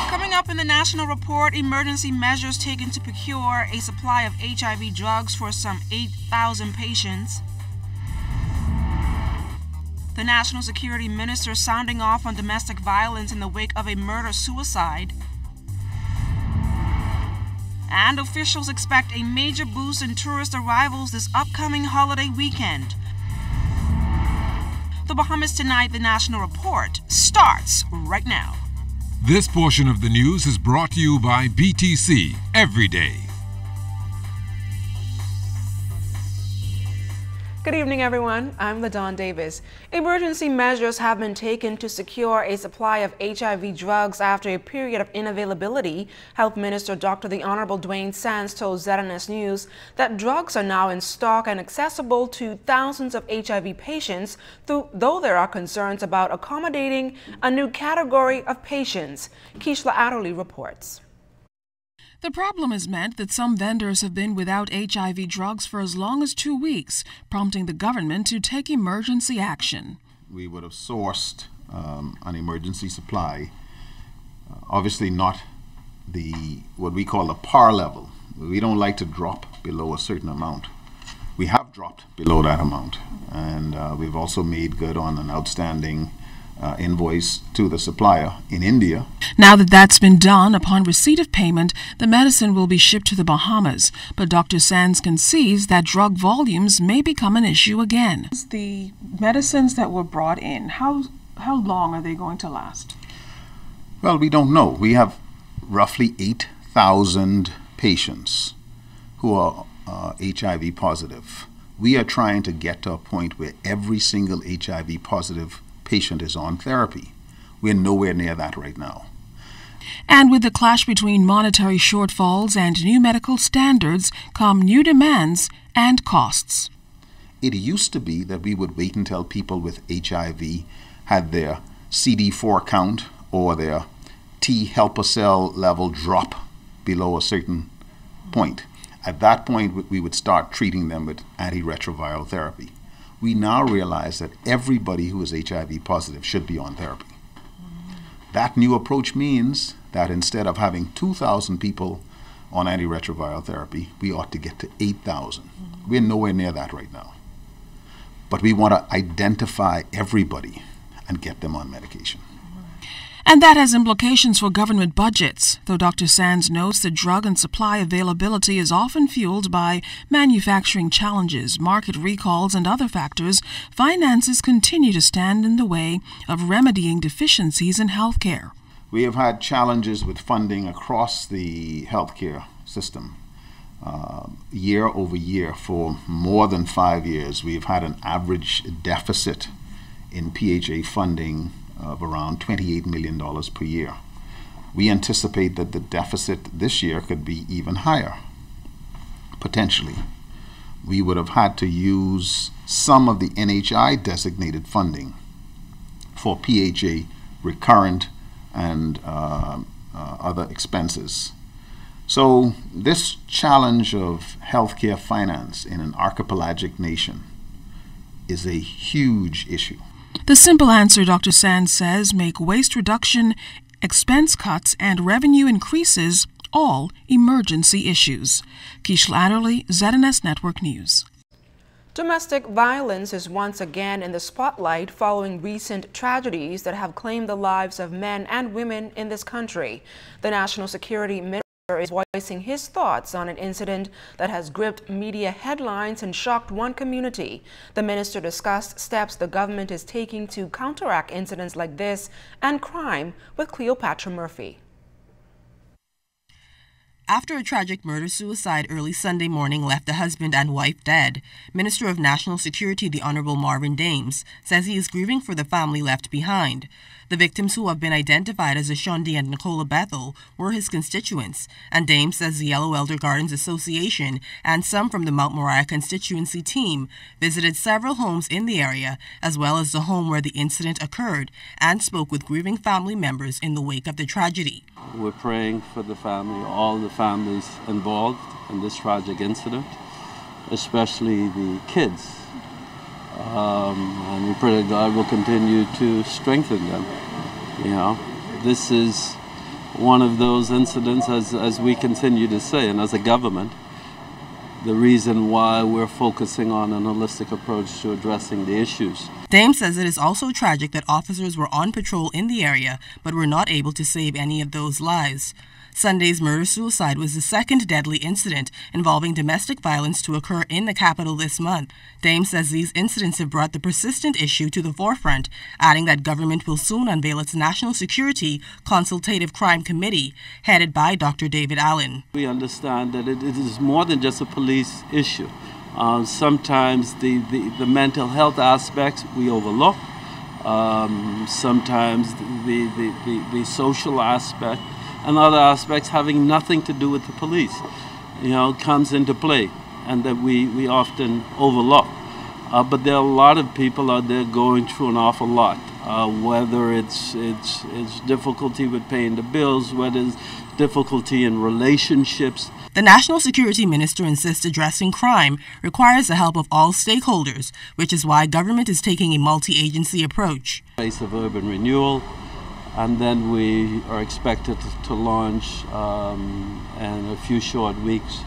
Coming up in the National Report, emergency measures taken to procure a supply of HIV drugs for some 8,000 patients. The National Security Minister sounding off on domestic violence in the wake of a murder-suicide. And officials expect a major boost in tourist arrivals this upcoming holiday weekend. The Bahamas Tonight, the National Report, starts right now. This portion of the news is brought to you by BTC Every Day. Good evening, everyone. I'm LaDawn Davis. Emergency measures have been taken to secure a supply of HIV drugs after a period of unavailability. Health Minister Dr. The Honorable Dwayne Sands told ZNS News that drugs are now in stock and accessible to thousands of HIV patients, though there are concerns about accommodating a new category of patients. Keishla Adderley reports. The problem has meant that some vendors have been without HIV drugs for as long as 2 weeks, prompting the government to take emergency action. We would have sourced an emergency supply, obviously not what we call the par level. We don't like to drop below a certain amount. We have dropped below that amount, and we've also made good on an outstanding invoice to the supplier in India. Now that that's been done, upon receipt of payment, the medicine will be shipped to the Bahamas. But Dr. Sands concedes that drug volumes may become an issue again. The medicines that were brought in, how long are they going to last? Well, we don't know. We have roughly 8,000 patients who are HIV positive. We are trying to get to a point where every single HIV positive patient is on therapy. We're nowhere near that right now. And with the clash between monetary shortfalls and new medical standards come new demands and costs. It used to be that we would wait until people with HIV had their CD4 count or their T helper cell level drop below a certain point. At that point, we would start treating them with antiretroviral therapy. We now realize that everybody who is HIV positive should be on therapy. That new approach means that instead of having 2,000 people on antiretroviral therapy, we ought to get to 8,000. We're nowhere near that right now. But we want to identify everybody and get them on medication. And that has implications for government budgets. Though Dr. Sands notes that drug and supply availability is often fueled by manufacturing challenges, market recalls, and other factors, finances continue to stand in the way of remedying deficiencies in healthcare. We have had challenges with funding across the healthcare system. Year over year for more than 5 years, we've had an average deficit in PHA funding of around $28 million per year. We anticipate that the deficit this year could be even higher, potentially. We would have had to use some of the NHI designated funding for PHA recurrent and other expenses. So this challenge of healthcare finance in an archipelagic nation is a huge issue. The simple answer, Dr. Sands says, make waste reduction, expense cuts, and revenue increases all emergency issues. Keishla Adderley, ZNS Network News. Domestic violence is once again in the spotlight following recent tragedies that have claimed the lives of men and women in this country. The National Security Minister is voicing his thoughts on an incident that has gripped media headlines and shocked one community. The minister discussed steps the government is taking to counteract incidents like this and crime with Cleopatra Murphy. After a tragic murder-suicide early Sunday morning left the husband and wife dead, Minister of National Security, the Honorable Marvin Dames, says he is grieving for the family left behind. The victims, who have been identified as Ashundi and Nicola Bethel, were his constituents, and Dames says the Yellow Elder Gardens Association and some from the Mount Moriah constituency team visited several homes in the area, as well as the home where the incident occurred, and spoke with grieving family members in the wake of the tragedy. We're praying for the family, all the families involved in this tragic incident, especially the kids. And we pray that God will continue to strengthen them. You know, this is one of those incidents, as we continue to say, and as a government, the reason why we're focusing on an holistic approach to addressing the issues. Dames says it is also tragic that officers were on patrol in the area but were not able to save any of those lives. Sunday's murder-suicide was the second deadly incident involving domestic violence to occur in the capital this month. Dames says these incidents have brought the persistent issue to the forefront, adding that government will soon unveil its National Security Consultative Crime Committee, headed by Dr. David Allen. We understand that it is more than just a police issue. Sometimes the mental health aspects we overlook. Sometimes the social aspect and other aspects having nothing to do with the police, comes into play, and that we often overlook. But there are a lot of people out there going through an awful lot, whether it's difficulty with paying the bills, whether it's difficulty in relationships. The National Security Minister insists addressing crime requires the help of all stakeholders, which is why government is taking a multi-agency approach. Place of urban renewal, and then we are expected to launch in a few short weeks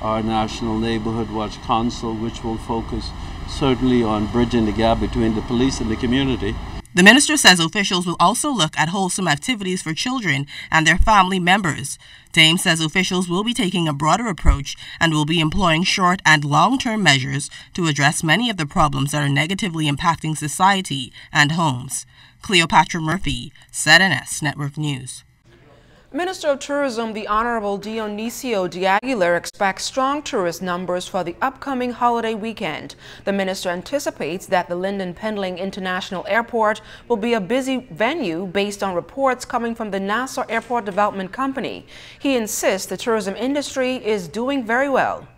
our National Neighborhood Watch Council, which will focus certainly on bridging the gap between the police and the community. The minister says officials will also look at wholesome activities for children and their family members. Dames says officials will be taking a broader approach and will be employing short and long-term measures to address many of the problems that are negatively impacting society and homes. Cleopatra Murphy, ZNS Network News. Minister of Tourism, the Honorable Dionisio de Aguilar, expects strong tourist numbers for the upcoming holiday weekend. The minister anticipates that the Lynden Pendling International Airport will be a busy venue based on reports coming from the Nassau Airport Development Company. He insists the tourism industry is doing very well.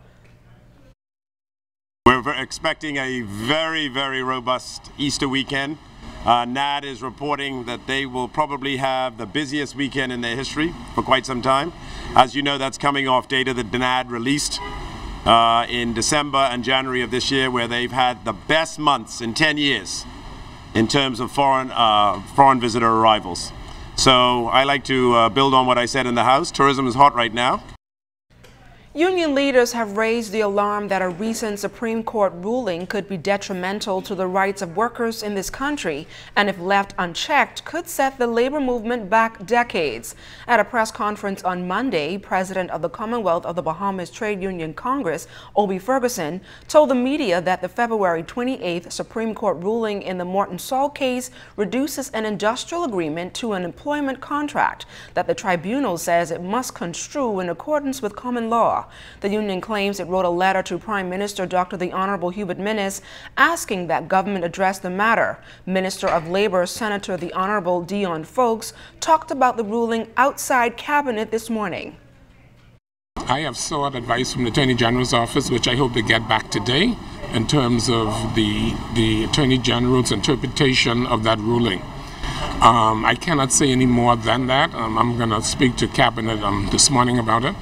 We're very expecting a very, very robust Easter weekend. NAD is reporting that they will probably have the busiest weekend in their history for quite some time. As you know, that's coming off data that NAD released in December and January of this year, where they've had the best months in 10 years in terms of foreign visitor arrivals. So I like to build on what I said in the House. Tourism is hot right now. Union leaders have raised the alarm that a recent Supreme Court ruling could be detrimental to the rights of workers in this country and, if left unchecked, could set the labor movement back decades. At a press conference on Monday, President of the Commonwealth of the Bahamas Trade Union Congress, Obie Ferguson, told the media that the February 28th Supreme Court ruling in the Morton Salt case reduces an industrial agreement to an employment contract that the tribunal says it must construe in accordance with common law. The union claims it wrote a letter to Prime Minister Dr. the Honorable Hubert Minnis asking that government address the matter. Minister of Labor Senator the Honorable Dion Fowlkes talked about the ruling outside cabinet this morning. I have sought advice from the Attorney General's office, which I hope to get back today, in terms of the Attorney General's interpretation of that ruling. I cannot say any more than that. I'm going to speak to cabinet this morning about it,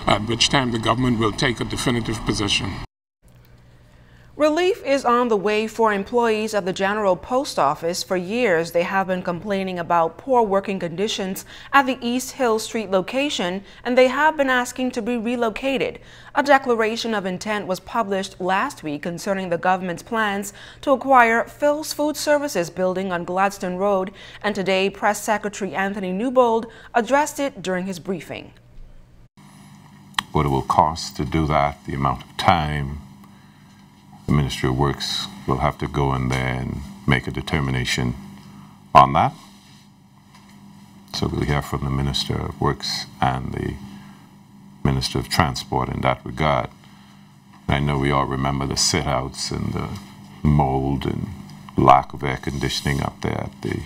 at which time the government will take a definitive position. Relief is on the way for employees of the General Post Office. For years, they have been complaining about poor working conditions at the East Hill Street location, and they have been asking to be relocated. A declaration of intent was published last week concerning the government's plans to acquire Phil's Food Services building on Gladstone Road, and today Press Secretary Anthony Newbold addressed it during his briefing. What it will cost to do that, the amount of time. The Ministry of Works will have to go in there and make a determination on that. So we'll hear from the Minister of Works and the Minister of Transport in that regard. I know we all remember the sit-outs and the mold and lack of air conditioning up there at the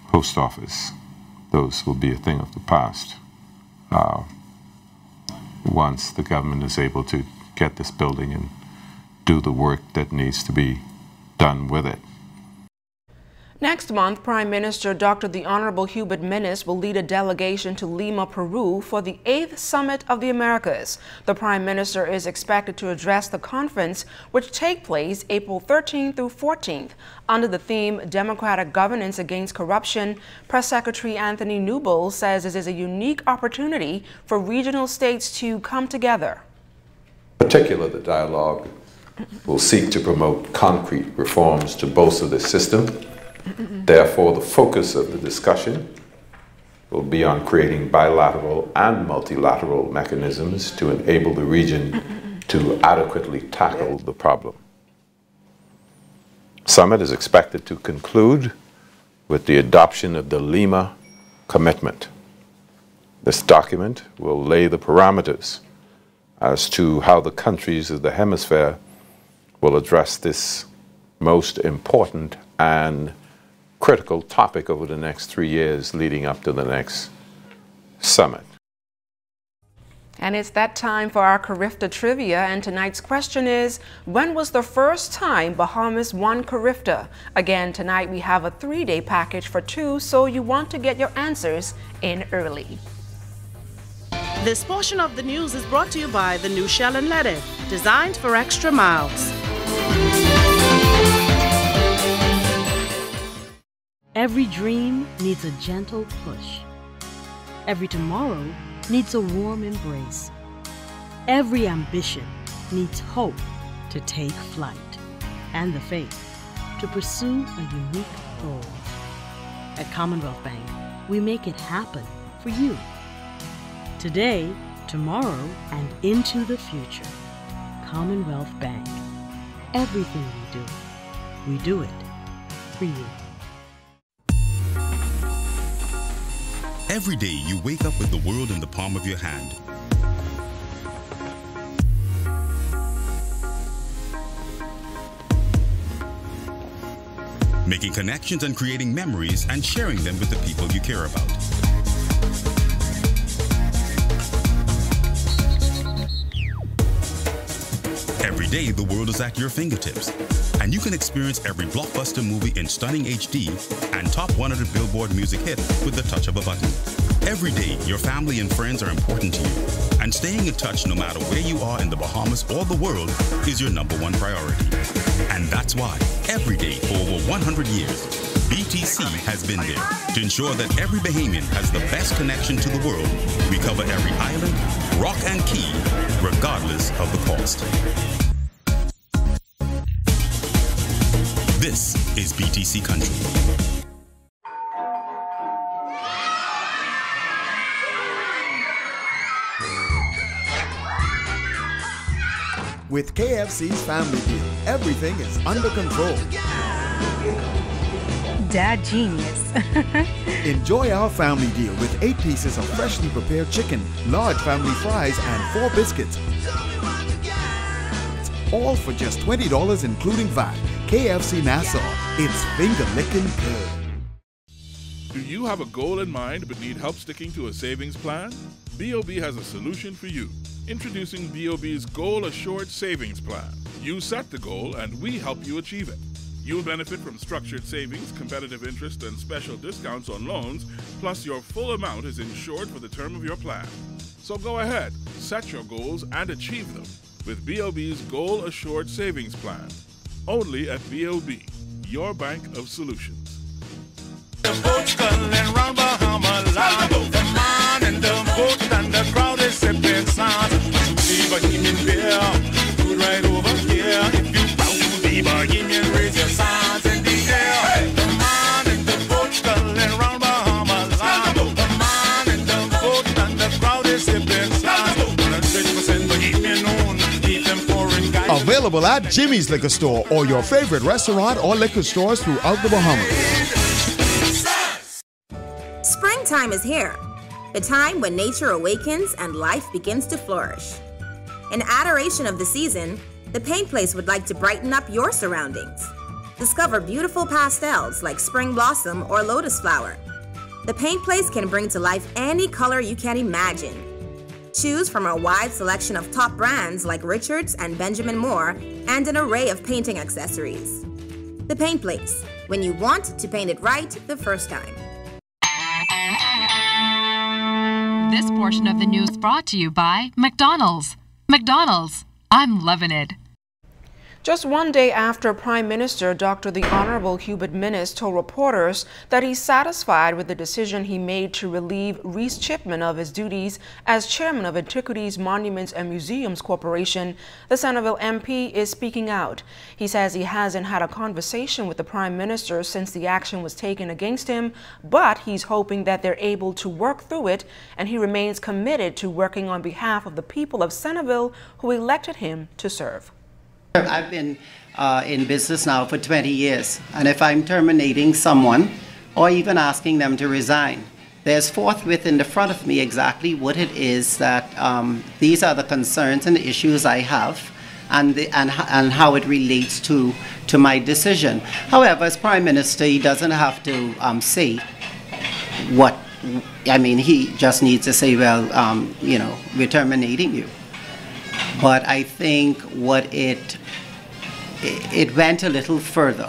post office. Those will be a thing of the past. Once the government is able to get this building and do the work that needs to be done with it. Next month, Prime Minister Dr. the Honorable Hubert Minnis will lead a delegation to Lima, Peru for the 8th Summit of the Americas. The Prime Minister is expected to address the conference, which takes place April 13th through 14th. Under the theme Democratic Governance Against Corruption, Press Secretary Anthony Newbold says this is a unique opportunity for regional states to come together. In particular, the dialogue will seek to promote concrete reforms to bolster the system. Therefore, the focus of the discussion will be on creating bilateral and multilateral mechanisms to enable the region to adequately tackle the problem. The summit is expected to conclude with the adoption of the Lima Commitment. This document will lay the parameters as to how the countries of the hemisphere will address this most important and critical topic over the next 3 years leading up to the next summit. And it's that time for our Carifta Trivia, and tonight's question is, when was the first time Bahamas won Carifta? Again, tonight we have a 3-day package for 2, so you want to get your answers in early. This portion of the news is brought to you by the new Shell & Letty, designed for extra miles. Every dream needs a gentle push. Every tomorrow needs a warm embrace. Every ambition needs hope to take flight and the faith to pursue a unique goal. At Commonwealth Bank, we make it happen for you. Today, tomorrow, and into the future. Commonwealth Bank. Everything we do it for you. Every day you wake up with the world in the palm of your hand. Making connections and creating memories and sharing them with the people you care about. Every Every day, the world is at your fingertips, and you can experience every blockbuster movie in stunning HD and top 100 Billboard music hit with the touch of a button. Every day, your family and friends are important to you, and staying in touch no matter where you are in the Bahamas or the world is your #1 priority. And that's why, every day for over 100 years, BTC has been there to ensure that every Bahamian has the best connection to the world. We cover every island, rock, and key, regardless of the cost. This is BTC Country. With KFC's Family Deal, everything is under control. Dad genius. Enjoy our family deal with 8 pieces of freshly prepared chicken, large family fries, and 4 biscuits. All for just $20 including VAT. KFC Nassau, it's finger-licking good. Do you have a goal in mind but need help sticking to a savings plan? BOB has a solution for you. Introducing BOB's Goal Assured Savings Plan. You set the goal and we help you achieve it. You'll benefit from structured savings, competitive interest, and special discounts on loans, plus your full amount is insured for the term of your plan. So go ahead, set your goals and achieve them with BOB's Goal Assured Savings Plan. Only at BOB, your bank of solutions. The boat's culling round Bahama Land. The man in the boat and the crowd is sipping sand. The Bahamian beer, good right over here. If you proud to be Bahamian, raise your signs in the air. The man in the boat culling round Bahama Land. The man in the boat and the crowd is sipping sand. 100% Bahamian owned, keep them foreign guys. Available at Jimmy's Liquor Store or your favorite restaurant or liquor stores throughout the Bahamas. Springtime is here, the time when nature awakens and life begins to flourish. In adoration of the season, the Paint Place would like to brighten up your surroundings. Discover beautiful pastels like spring blossom or lotus flower. The Paint Place can bring to life any color you can imagine. Choose from a wide selection of top brands like Richards and Benjamin Moore and an array of painting accessories. The Paint Place, when you want to paint it right the first time. This portion of the news brought to you by McDonald's. McDonald's, I'm loving it. Just one day after Prime Minister Dr. the Honorable Hubert Minnis told reporters that he's satisfied with the decision he made to relieve Reese Chipman of his duties as chairman of Antiquities, Monuments and Museums Corporation, the Centerville MP is speaking out. He says he hasn't had a conversation with the Prime Minister since the action was taken against him, but he's hoping that they're able to work through it, and he remains committed to working on behalf of the people of Centerville who elected him to serve. I've been in business now for 20 years, and if I'm terminating someone or even asking them to resign, there's forthwith in the front of me exactly what it is that these are the concerns and the issues I have, and how it relates to my decision. However, as Prime Minister, he doesn't have to say what, I mean, he just needs to say, well, you know, we're terminating you. But I think what it went a little further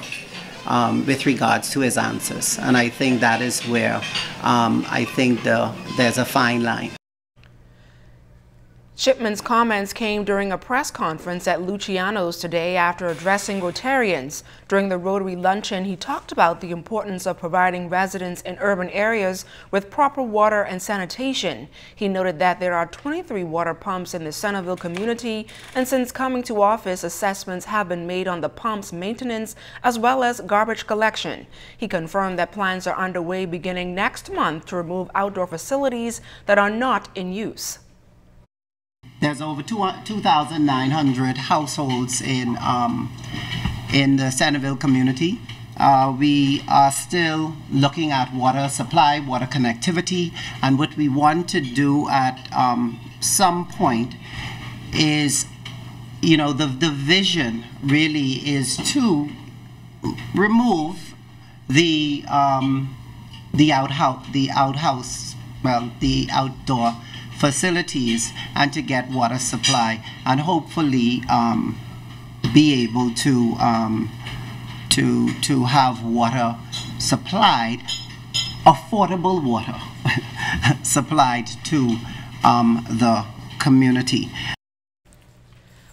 with regards to his answers, and I think that is where I think there's a fine line. Chipman's comments came during a press conference at Luciano's today after addressing Rotarians. During the Rotary luncheon, he talked about the importance of providing residents in urban areas with proper water and sanitation. He noted that there are 23 water pumps in the Centerville community, and since coming to office, assessments have been made on the pumps' maintenance as well as garbage collection. He confirmed that plans are underway beginning next month to remove outdoor facilities that are not in use. There's over 2,900 households in the Centerville community. We are still looking at water supply, water connectivity, and what we want to do at some point is, you know, the vision really is to remove the outdoor facilities and to get water supply, and hopefully be able to have water supplied, affordable water supplied to the community.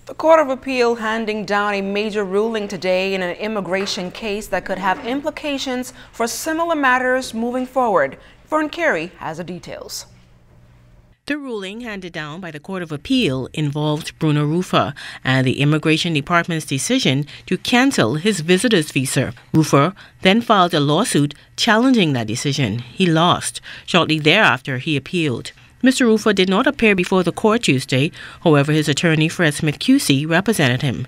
The Court of Appeal handing down a major ruling today in an immigration case that could have implications for similar matters moving forward. Fern Carey has the details. The ruling handed down by the Court of Appeal involved Bruno Rufer and the Immigration Department's decision to cancel his visitor's visa. Rufer then filed a lawsuit challenging that decision. He lost. Shortly thereafter, he appealed. Mr. Rufer did not appear before the court Tuesday. However, his attorney, Fred Smith QC, represented him.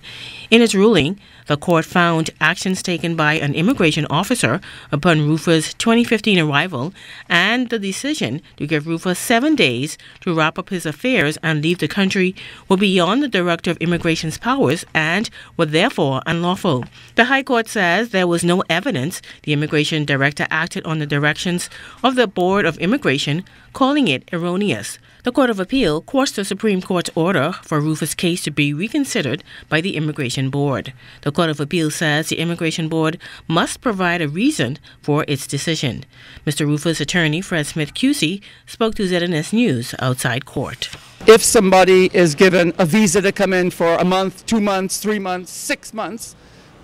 In its ruling, the court found actions taken by an immigration officer upon Rufer's 2015 arrival and the decision to give Rufer 7 days to wrap up his affairs and leave the country were beyond the Director of Immigration's powers and were therefore unlawful. The High Court says there was no evidence the immigration director acted on the directions of the Board of Immigration, calling it erroneous. The Court of Appeal quashed the Supreme Court's order for Rufer's case to be reconsidered by the Immigration Board. The Court of Appeal says the Immigration Board must provide a reason for its decision. Mr. Rufer's attorney, Fred Smith QC, spoke to ZNS News outside court. If somebody is given a visa to come in for a month, 2 months, 3 months, 6 months,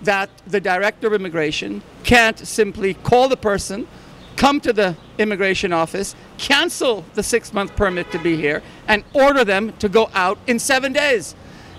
that the Director of Immigration can't simply call the person, come to the immigration office, cancel the 6-month permit to be here, and order them to go out in 7 days.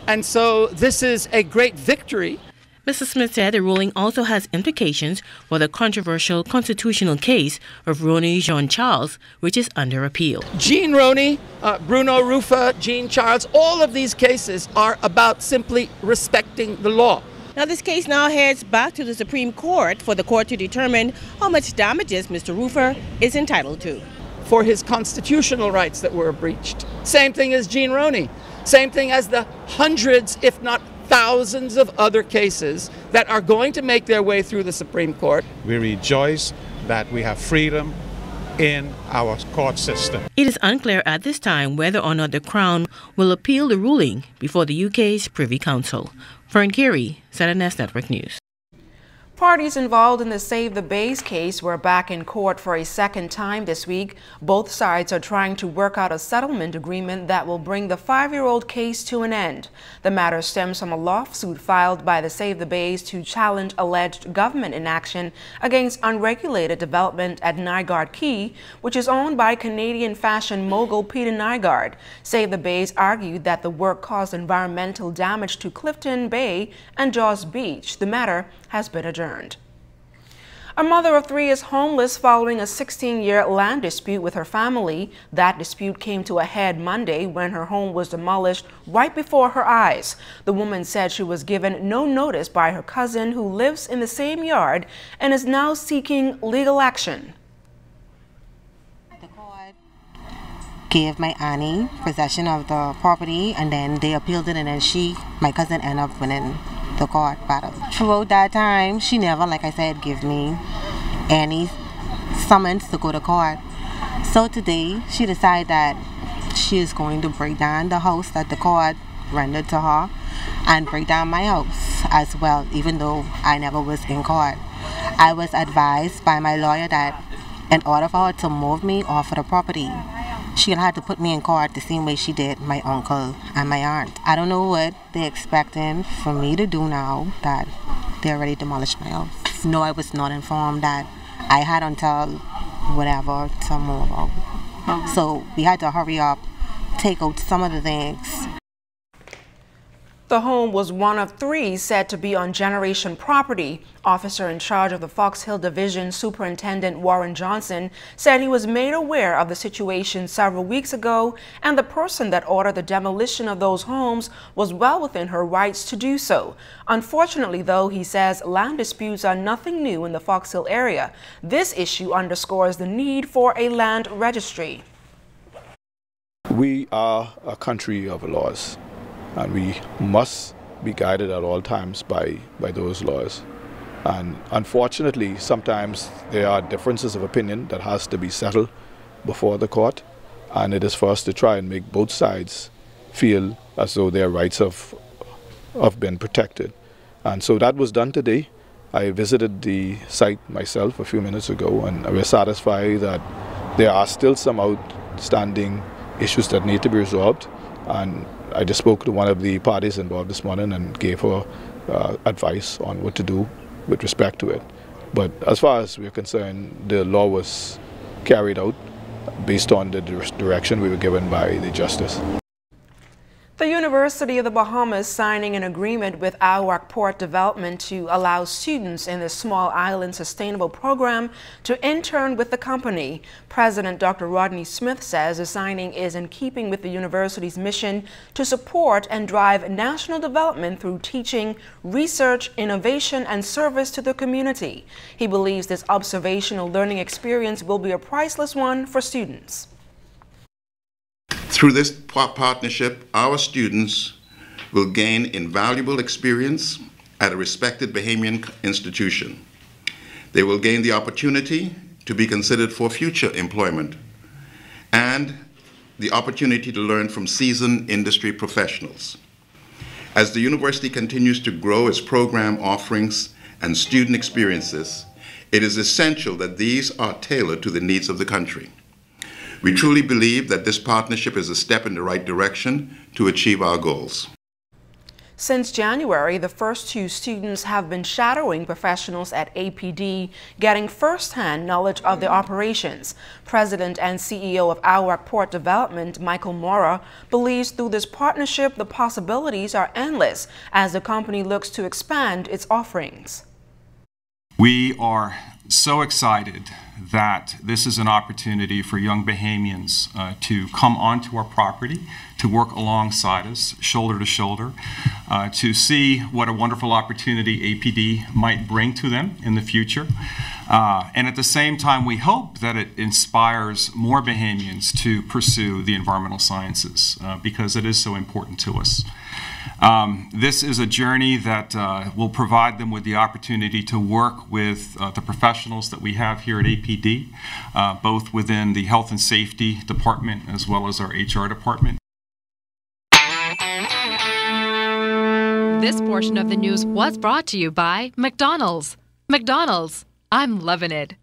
And so this is a great victory. Mr. Smith said the ruling also has implications for the controversial constitutional case of Ronnie Jean Charles, which is under appeal. Jean Ronnie, Bruno Rufer, Jean Charles, all of these cases are about simply respecting the law. Now, this case now heads back to the Supreme Court for the court to determine how much damages Mr. Rufer is entitled to. For his constitutional rights that were breached. Same thing as Jean Ronnie. Same thing as the hundreds, if not thousands of other cases that are going to make their way through the Supreme Court. We rejoice that we have freedom in our court system. It is unclear at this time whether or not the Crown will appeal the ruling before the UK's Privy Council. Fern Carey, ZNS Network News. Parties involved in the Save the Bays case were back in court for a second time this week. Both sides are trying to work out a settlement agreement that will bring the 5-year-old case to an end. The matter stems from a lawsuit filed by the Save the Bays to challenge alleged government inaction against unregulated development at Nygaard Quay, which is owned by Canadian fashion mogul Peter Nygaard. Save the Bays argued that the work caused environmental damage to Clifton Bay and Jaws Beach. The matter has been adjourned. A mother of 3 is homeless following a 16-year land dispute with her family. That dispute came to a head Monday when her home was demolished right before her eyes. The woman said she was given no notice by her cousin who lives in the same yard and is now seeking legal action. The court gave my auntie possession of the property and then they appealed it and then my cousin ended up winning the court battle. Throughout that time, she never, like I said, give me any summons to go to court. So today, she decided that she is going to break down the house that the court rendered to her and break down my house as well, even though I never was in court. I was advised by my lawyer that in order for her to move me off of the property, she'll have to put me in court the same way she did my uncle and my aunt. I don't know what they're expecting for me to do now that they already demolished my house. No, I was not informed that I had until whatever tomorrow. So we had to hurry up, take out some of the things. The home was one of 3 said to be on Generation property. Officer in charge of the Fox Hill Division, Superintendent Warren Johnson, said he was made aware of the situation several weeks ago and the person that ordered the demolition of those homes was well within her rights to do so. Unfortunately, though, he says land disputes are nothing new in the Fox Hill area. This issue underscores the need for a land registry. We are a country of laws, and we must be guided at all times by those laws. And unfortunately, sometimes there are differences of opinion that has to be settled before the court, and it is for us to try and make both sides feel as though their rights of of being protected. And so that was done today. I visited the site myself a few minutes ago, and we're satisfied that there are still some outstanding issues that need to be resolved. And I just spoke to one of the parties involved this morning and gave her advice on what to do with respect to it. But as far as we're concerned, the law was carried out based on the direction we were given by the justice. The University of the Bahamas signing an agreement with Arawak Port Development to allow students in the Small Island Sustainable Program to intern with the company. President Dr. Rodney Smith says the signing is in keeping with the university's mission to support and drive national development through teaching, research, innovation, and service to the community. He believes this observational learning experience will be a priceless one for students. Through this partnership, our students will gain invaluable experience at a respected Bahamian institution. They will gain the opportunity to be considered for future employment and the opportunity to learn from seasoned industry professionals. As the university continues to grow its program offerings and student experiences, it is essential that these are tailored to the needs of the country. We truly believe that this partnership is a step in the right direction to achieve our goals. Since January, the first 2 students have been shadowing professionals at APD, getting first-hand knowledge of their operations. President and CEO of Arawak Port Development, Michael Mora, believes through this partnership the possibilities are endless as the company looks to expand its offerings. We are so excited that this is an opportunity for young Bahamians to come onto our property, to work alongside us, shoulder to shoulder, to see what a wonderful opportunity APD might bring to them in the future. And at the same time, we hope that it inspires more Bahamians to pursue the environmental sciences because it is so important to us. This is a journey that will provide them with the opportunity to work with the professionals that we have here at APD, both within the Health and Safety Department as well as our HR department. This portion of the news was brought to you by McDonald's. McDonald's, I'm loving it.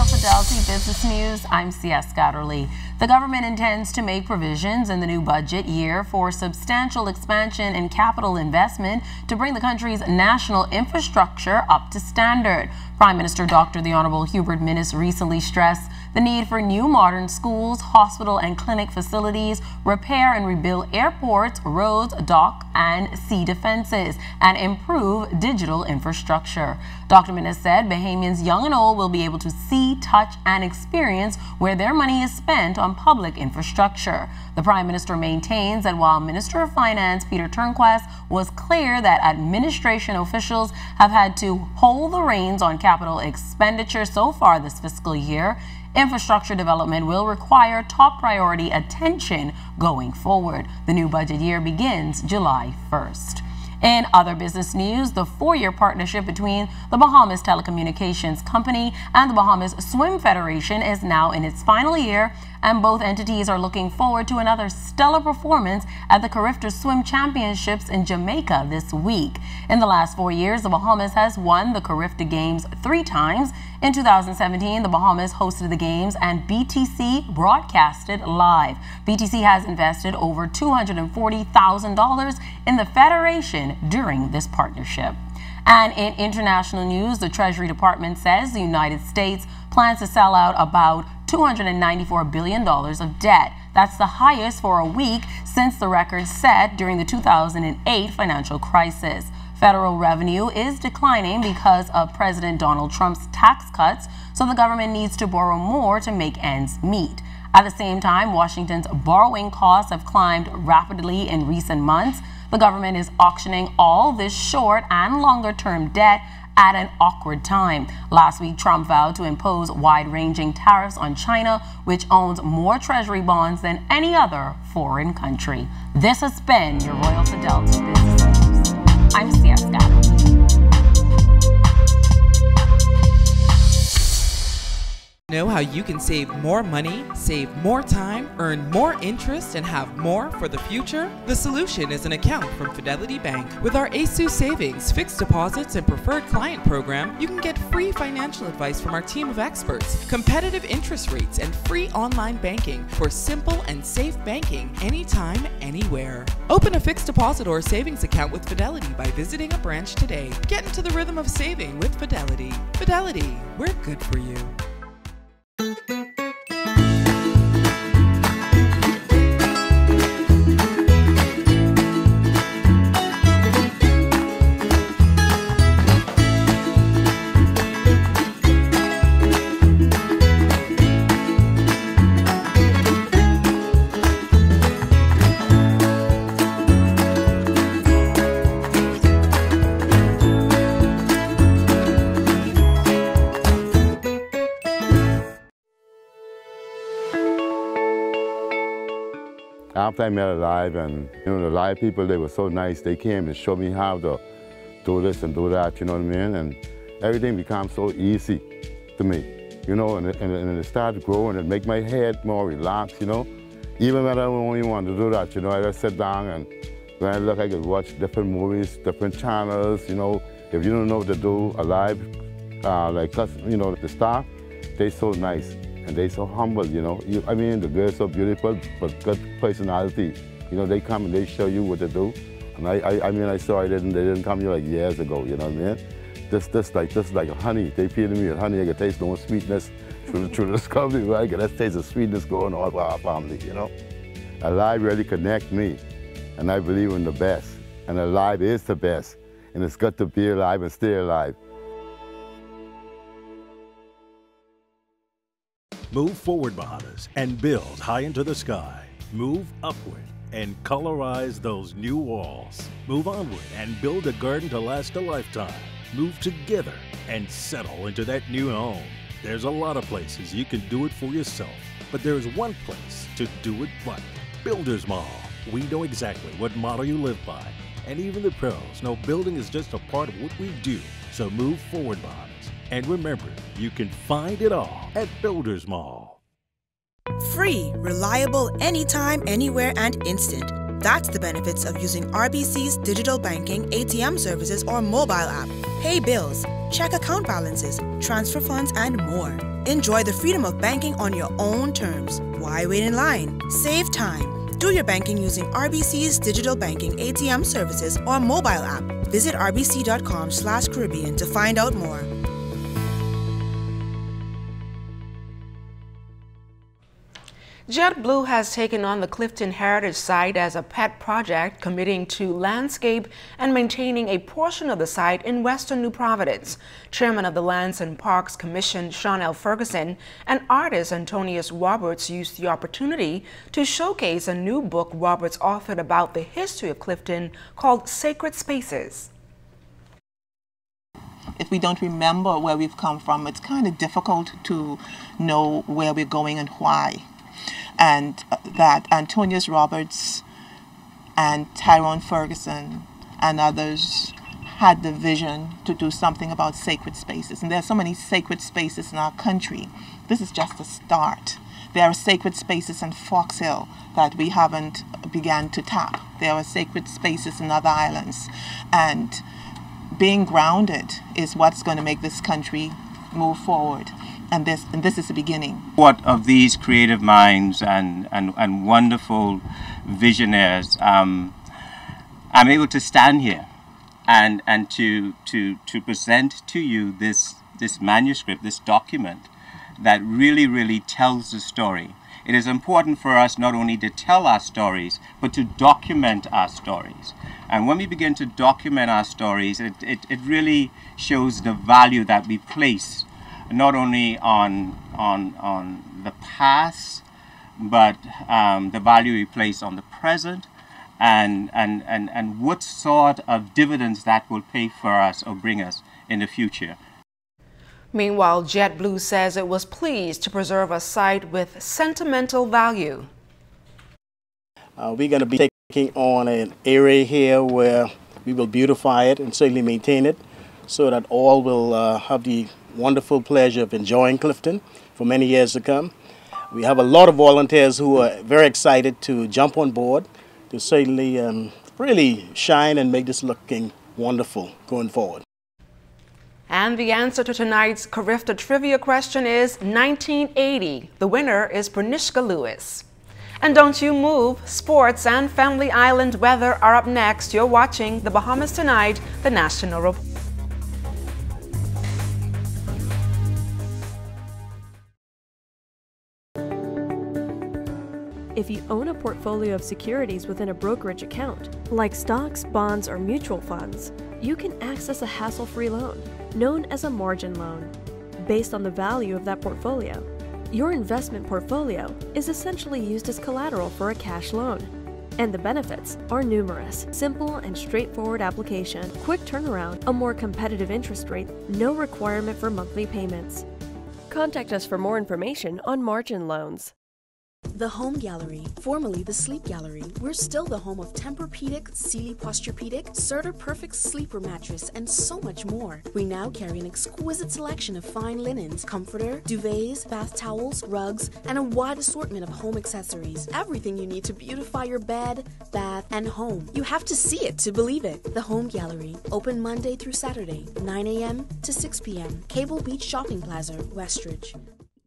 Fidelity Business News, I'm C.S. Scatterly. The government intends to make provisions in the new budget year for substantial expansion in capital investment to bring the country's national infrastructure up to standard. Prime Minister Dr. The Honorable Hubert Minnis recently stressed the need for new modern schools, hospital and clinic facilities, repair and rebuild airports, roads, dock and sea defenses, and improve digital infrastructure. Dr. Minnis said Bahamians young and old will be able to see, touch and experience where their money is spent on public infrastructure. The Prime Minister maintains that while Minister of Finance Peter Turnquist was clear that administration officials have had to hold the reins on capital expenditure so far this fiscal year, infrastructure development will require top priority attention going forward. The new budget year begins July 1st. In other business news, the 4-year partnership between the Bahamas Telecommunications Company and the Bahamas Swim Federation is now in its final year, and both entities are looking forward to another stellar performance at the Carifta Swim Championships in Jamaica this week. In the last 4 years, the Bahamas has won the Carifta Games 3 times. In 2017, the Bahamas hosted the Games and BTC broadcasted live. BTC has invested over $240,000 in the Federation during this partnership. And in international news, the Treasury Department says the United States plans to sell out about $294 billion of debt. That's the highest for a week since the record set during the 2008 financial crisis. Federal revenue is declining because of President Donald Trump's tax cuts, so the government needs to borrow more to make ends meet. At the same time, Washington's borrowing costs have climbed rapidly in recent months. The government is auctioning all this short and longer-term debt at an awkward time. Last week, Trump vowed to impose wide-ranging tariffs on China, which owns more Treasury bonds than any other foreign country. This has been your Royal Fidelity Business News. I'm C.S. Scatterly. know how you can save more money, save more time, earn more interest, and have more for the future? The solution is an account from Fidelity Bank. With our ASU Savings, fixed deposits, and preferred client program, you can get free financial advice from our team of experts, competitive interest rates, and free online banking for simple and safe banking anytime, anywhere. Open a fixed deposit or savings account with Fidelity by visiting a branch today. Get into the rhythm of saving with Fidelity. Fidelity, we're good for you. After I met Alive, and the Alive people, they were so nice. They came and showed me how to do this and do that, you know what I mean? And everything became so easy to me, and it started growing and make my head more relaxed, Even when I only wanted to do that, I just sit down and when I look, I could watch different movies, different channels, If you don't know what to do, Alive, like us, the staff, they so nice. And they so humble, I mean, the girls so beautiful, but good personality. They come and they show you what to do. And I saw they didn't come here like years ago, you know what I mean? This like honey. They feeding me with honey. I can taste no sweetness through this company. Right? I can taste the sweetness going on for our family, Alive really connect me, and I believe in the best. And Alive is the best. And it's good to be alive and stay alive. Move forward, Bahamas, and build high into the sky. Move upward and colorize those new walls. Move onward and build a garden to last a lifetime. Move together and settle into that new home. There's a lot of places you can do it for yourself, but there's one place to do it right. Builders Mall. We know exactly what motto you live by, and even the pros know building is just a part of what we do. So move forward, Bahamas. And remember, you can find it all at Builders Mall. Free, reliable, anytime, anywhere, and instant. That's the benefits of using RBC's digital banking, ATM services, or mobile app. Pay bills, check account balances, transfer funds, and more. Enjoy the freedom of banking on your own terms. Why wait in line? Save time. Do your banking using RBC's digital banking, ATM services, or mobile app. Visit rbc.com/Caribbean to find out more. JetBlue has taken on the Clifton Heritage Site as a pet project, committing to landscape and maintaining a portion of the site in western New Providence. Chairman of the Lands and Parks Commission, Sean L. Ferguson, and artist Antonius Roberts used the opportunity to showcase a new book Roberts authored about the history of Clifton called Sacred Spaces. If we don't remember where we've come from, it's kind of difficult to know where we're going and why. And that Antonius Roberts and Tyrone Ferguson and others had the vision to do something about sacred spaces. And there are so many sacred spaces in our country. This is just a start. There are sacred spaces in Fox Hill that we haven't begun to tap. There are sacred spaces in other islands. And being grounded is what's going to make this country move forward. And this is the beginning. What of these creative minds and wonderful visionaries, I'm able to stand here and to present to you this manuscript, this document that really tells the story. It is important for us not only to tell our stories, but to document our stories. And when we begin to document our stories, it really shows the value that we place not only on the past, but the value we place on the present, and what sort of dividends that will pay for us or bring us in the future. Meanwhile, JetBlue says it was pleased to preserve a site with sentimental value. We're going to be taking on an area here where we will beautify it and certainly maintain it so that all will have the wonderful pleasure of enjoying Clifton for many years to come. We have a lot of volunteers who are very excited to jump on board to certainly really shine and make this looking wonderful going forward. And the answer to tonight's Carifta trivia question is 1980. The winner is Pernishka Lewis. And don't you move, sports and Family Island weather are up next. You're watching The Bahamas Tonight, the National Report. If you own a portfolio of securities within a brokerage account, like stocks, bonds, or mutual funds, you can access a hassle-free loan, known as a margin loan, based on the value of that portfolio. Your investment portfolio is essentially used as collateral for a cash loan. And the benefits are numerous. Simple and straightforward application, quick turnaround, a more competitive interest rate, no requirement for monthly payments. Contact us for more information on margin loans. The Home Gallery, formerly the Sleep Gallery. We're still the home of Tempur-Pedic, Sealy Posturepedic, Serta Perfect Sleeper Mattress, and so much more. We now carry an exquisite selection of fine linens, comforter, duvets, bath towels, rugs, and a wide assortment of home accessories. Everything you need to beautify your bed, bath, and home. You have to see it to believe it. The Home Gallery, open Monday through Saturday, 9 a.m. to 6 p.m. Cable Beach Shopping Plaza, Westridge.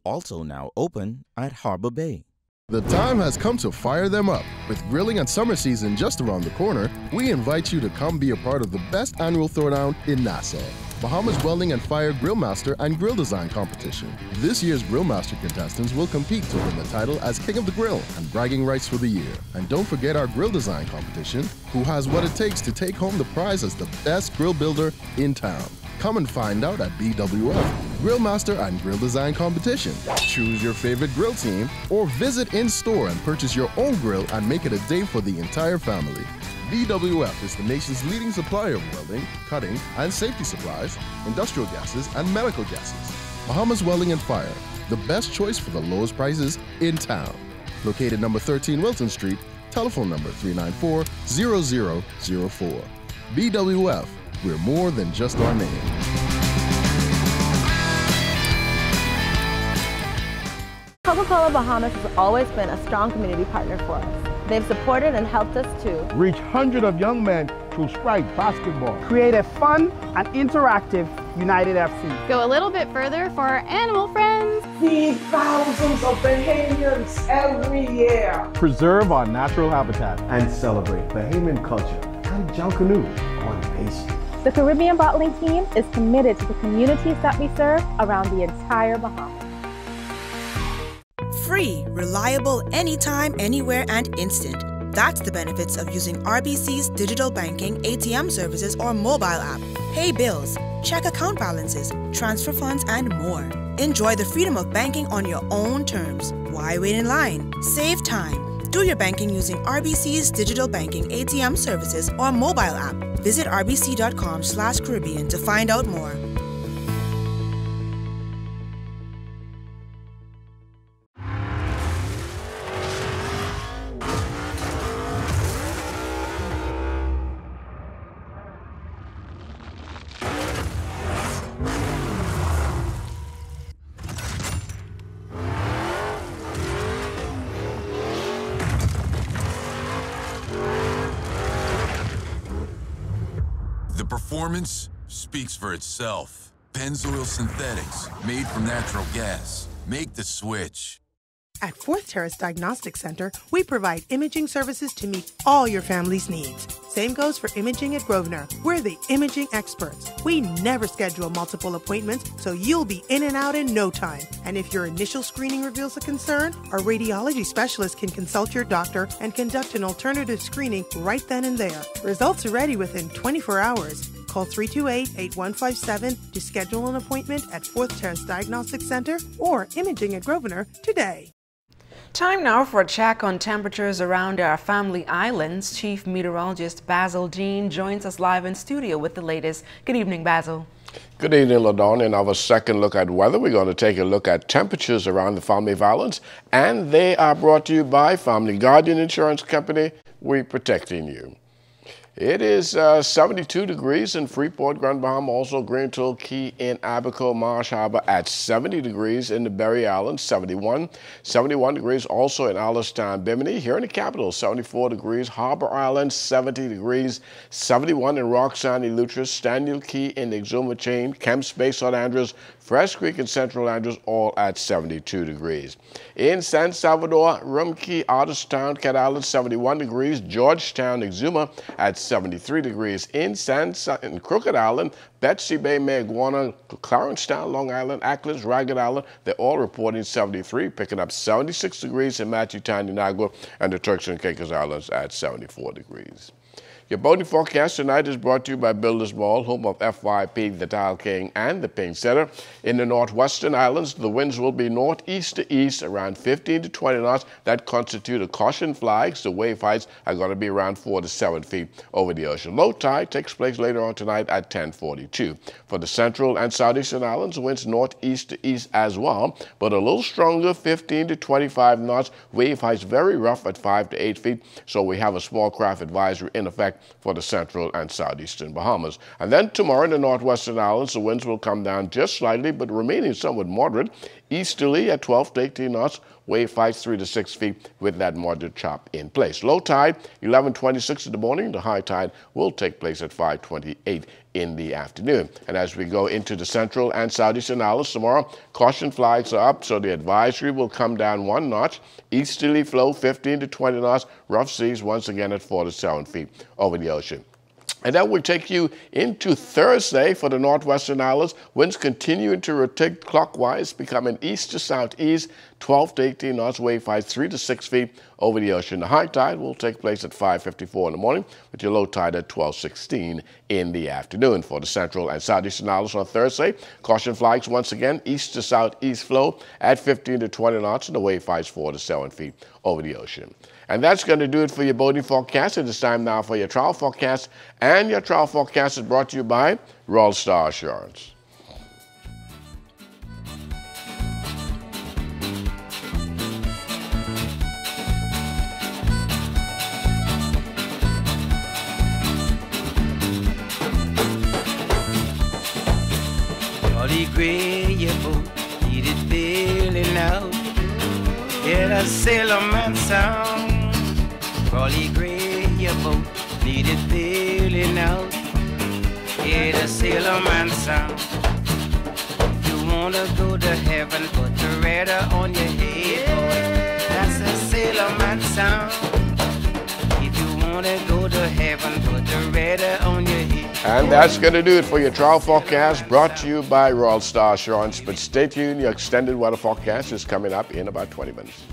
Also now open at Harbor Bay. The time has come to fire them up. With grilling and summer season just around the corner, we invite you to come be a part of the best annual throwdown in Nassau, Bahamas Welding and Fire Grill Master and Grill Design Competition. This year's Grill Master contestants will compete to win the title as King of the Grill and bragging rights for the year. And don't forget our Grill Design Competition, who has what it takes to take home the prize as the best grill builder in town. Come and find out at BWF, Grill Master and Grill Design Competition. Choose your favorite grill team or visit in-store and purchase your own grill and make it a day for the entire family. BWF is the nation's leading supplier of welding, cutting, and safety supplies, industrial gases, and medical gases. Bahamas Welding and Fire, the best choice for the lowest prices in town. Located number 13 Wilton Street, telephone number 394-0004. BWF, we're more than just our name. Coca-Cola Bahamas has always been a strong community partner for us. They've supported and helped us to reach hundreds of young men through Sprite basketball, create a fun and interactive United FC, go a little bit further for our animal friends, feed thousands of Bahamians every year, preserve our natural habitat, and celebrate Bahamian culture and Junkanoo on Bay Street. The Caribbean Bottling Team is committed to the communities that we serve around the entire Bahamas. Free, reliable, anytime, anywhere, and instant. That's the benefits of using RBC's digital banking, ATM services, or mobile app. Pay bills, check account balances, transfer funds, and more. Enjoy the freedom of banking on your own terms. Why wait in line? Save time. Do your banking using RBC's digital banking, ATM services, or mobile app. Visit rbc.com/Caribbean to find out more. The performance speaks for itself. Pennzoil Synthetics, made from natural gas. Make the switch. At Fourth Terrace Diagnostic Center, we provide imaging services to meet all your family's needs. Same goes for imaging at Grosvenor. We're the imaging experts. We never schedule multiple appointments, so you'll be in and out in no time. And if your initial screening reveals a concern, our radiology specialist can consult your doctor and conduct an alternative screening right then and there. Results are ready within 24 hours. Call 328-8157 to schedule an appointment at Fourth Terrace Diagnostic Center or Imaging at Grosvenor today. Time now for a check on temperatures around our family islands. Chief Meteorologist Basil Dean joins us live in studio with the latest. Good evening, Basil. Good evening, LaDawn. In our second look at weather, we're going to take a look at temperatures around the family islands, and they are brought to you by Family Guardian Insurance Company. We're protecting you. It is 72 degrees in Freeport, Grand Bahama, also Greenville, Key, in Abaco, Marsh Harbor at 70 degrees in the Berry Islands, 71 degrees also in Allenstown, Bimini. Here in the capital, 74 degrees, Harbor Island, 70 degrees, 71 in Roxanne, Eleuthera, Staniel Key in the Exuma Chain, Kemps Bay, St. Andrews, Fresh Creek and Central Andrews, all at 72 degrees. In San Salvador, Rumkey, Otterstown, Cat Island, 71 degrees, Georgetown, Exuma at 73 degrees. In Crooked Island, Betsy Bay, Mayaguana, Clarencetown, Long Island, Ackles, Ragged Island, they're all reporting 73, picking up 76 degrees in Matsutown, Inagua, and the Turks and Caicos Islands at 74 degrees. Your boating forecast tonight is brought to you by Builders Mall, home of FYP, the Tile King, and the Pink Center. In the northwestern islands, the winds will be northeast to east, around 15 to 20 knots. That constitute a caution flags. The wave heights are going to be around 4 to 7 feet over the ocean. Low tide takes place later on tonight at 10:42. For the central and southeastern islands, winds northeast to east as well, but a little stronger, 15 to 25 knots. Wave heights very rough at 5 to 8 feet, so we have a small craft advisory in effect for the central and southeastern Bahamas. And then tomorrow in the northwestern islands, the winds will come down just slightly, but remaining somewhat moderate. Easterly at 12 to 18 knots, wave heights 3 to 6 feet with that moderate chop in place. Low tide, 11:26 in the morning. The high tide will take place at 5:28 in the afternoon. And as we go into the central and southeastern islands tomorrow, caution flags are up, so the advisory will come down 1 notch. Easterly flow 15 to 20 knots. Rough seas once again at 4 to 7 feet over the ocean. And that will take you into Thursday for the northwestern islands. Winds continuing to rotate clockwise, becoming east to southeast, 12 to 18 knots, wave height 3 to 6 feet over the ocean. The high tide will take place at 5:54 in the morning, with your low tide at 12:16 in the afternoon. For the central and southeastern islands on Thursday, caution flags once again, east to southeast flow at 15 to 20 knots, and the wave heights 4 to 7 feet over the ocean. And that's going to do it for your boating forecast. It is time now for your travel forecast. And your travel forecast is brought to you by Royal Star Assurance. Jolly gray, your boat, need it bailing out. Get a sailorman sound. Crawley gray, your boat, need it bailing out. Get a sailorman sound. If you wanna go to heaven, put the rudder on your head, boy. That's a sailorman sound. If you wanna go to heaven, put the rudder on your head. And that's going to do it for your travel forecast, brought to you by Royal Star Assurance. But stay tuned, your extended weather forecast is coming up in about 20 minutes.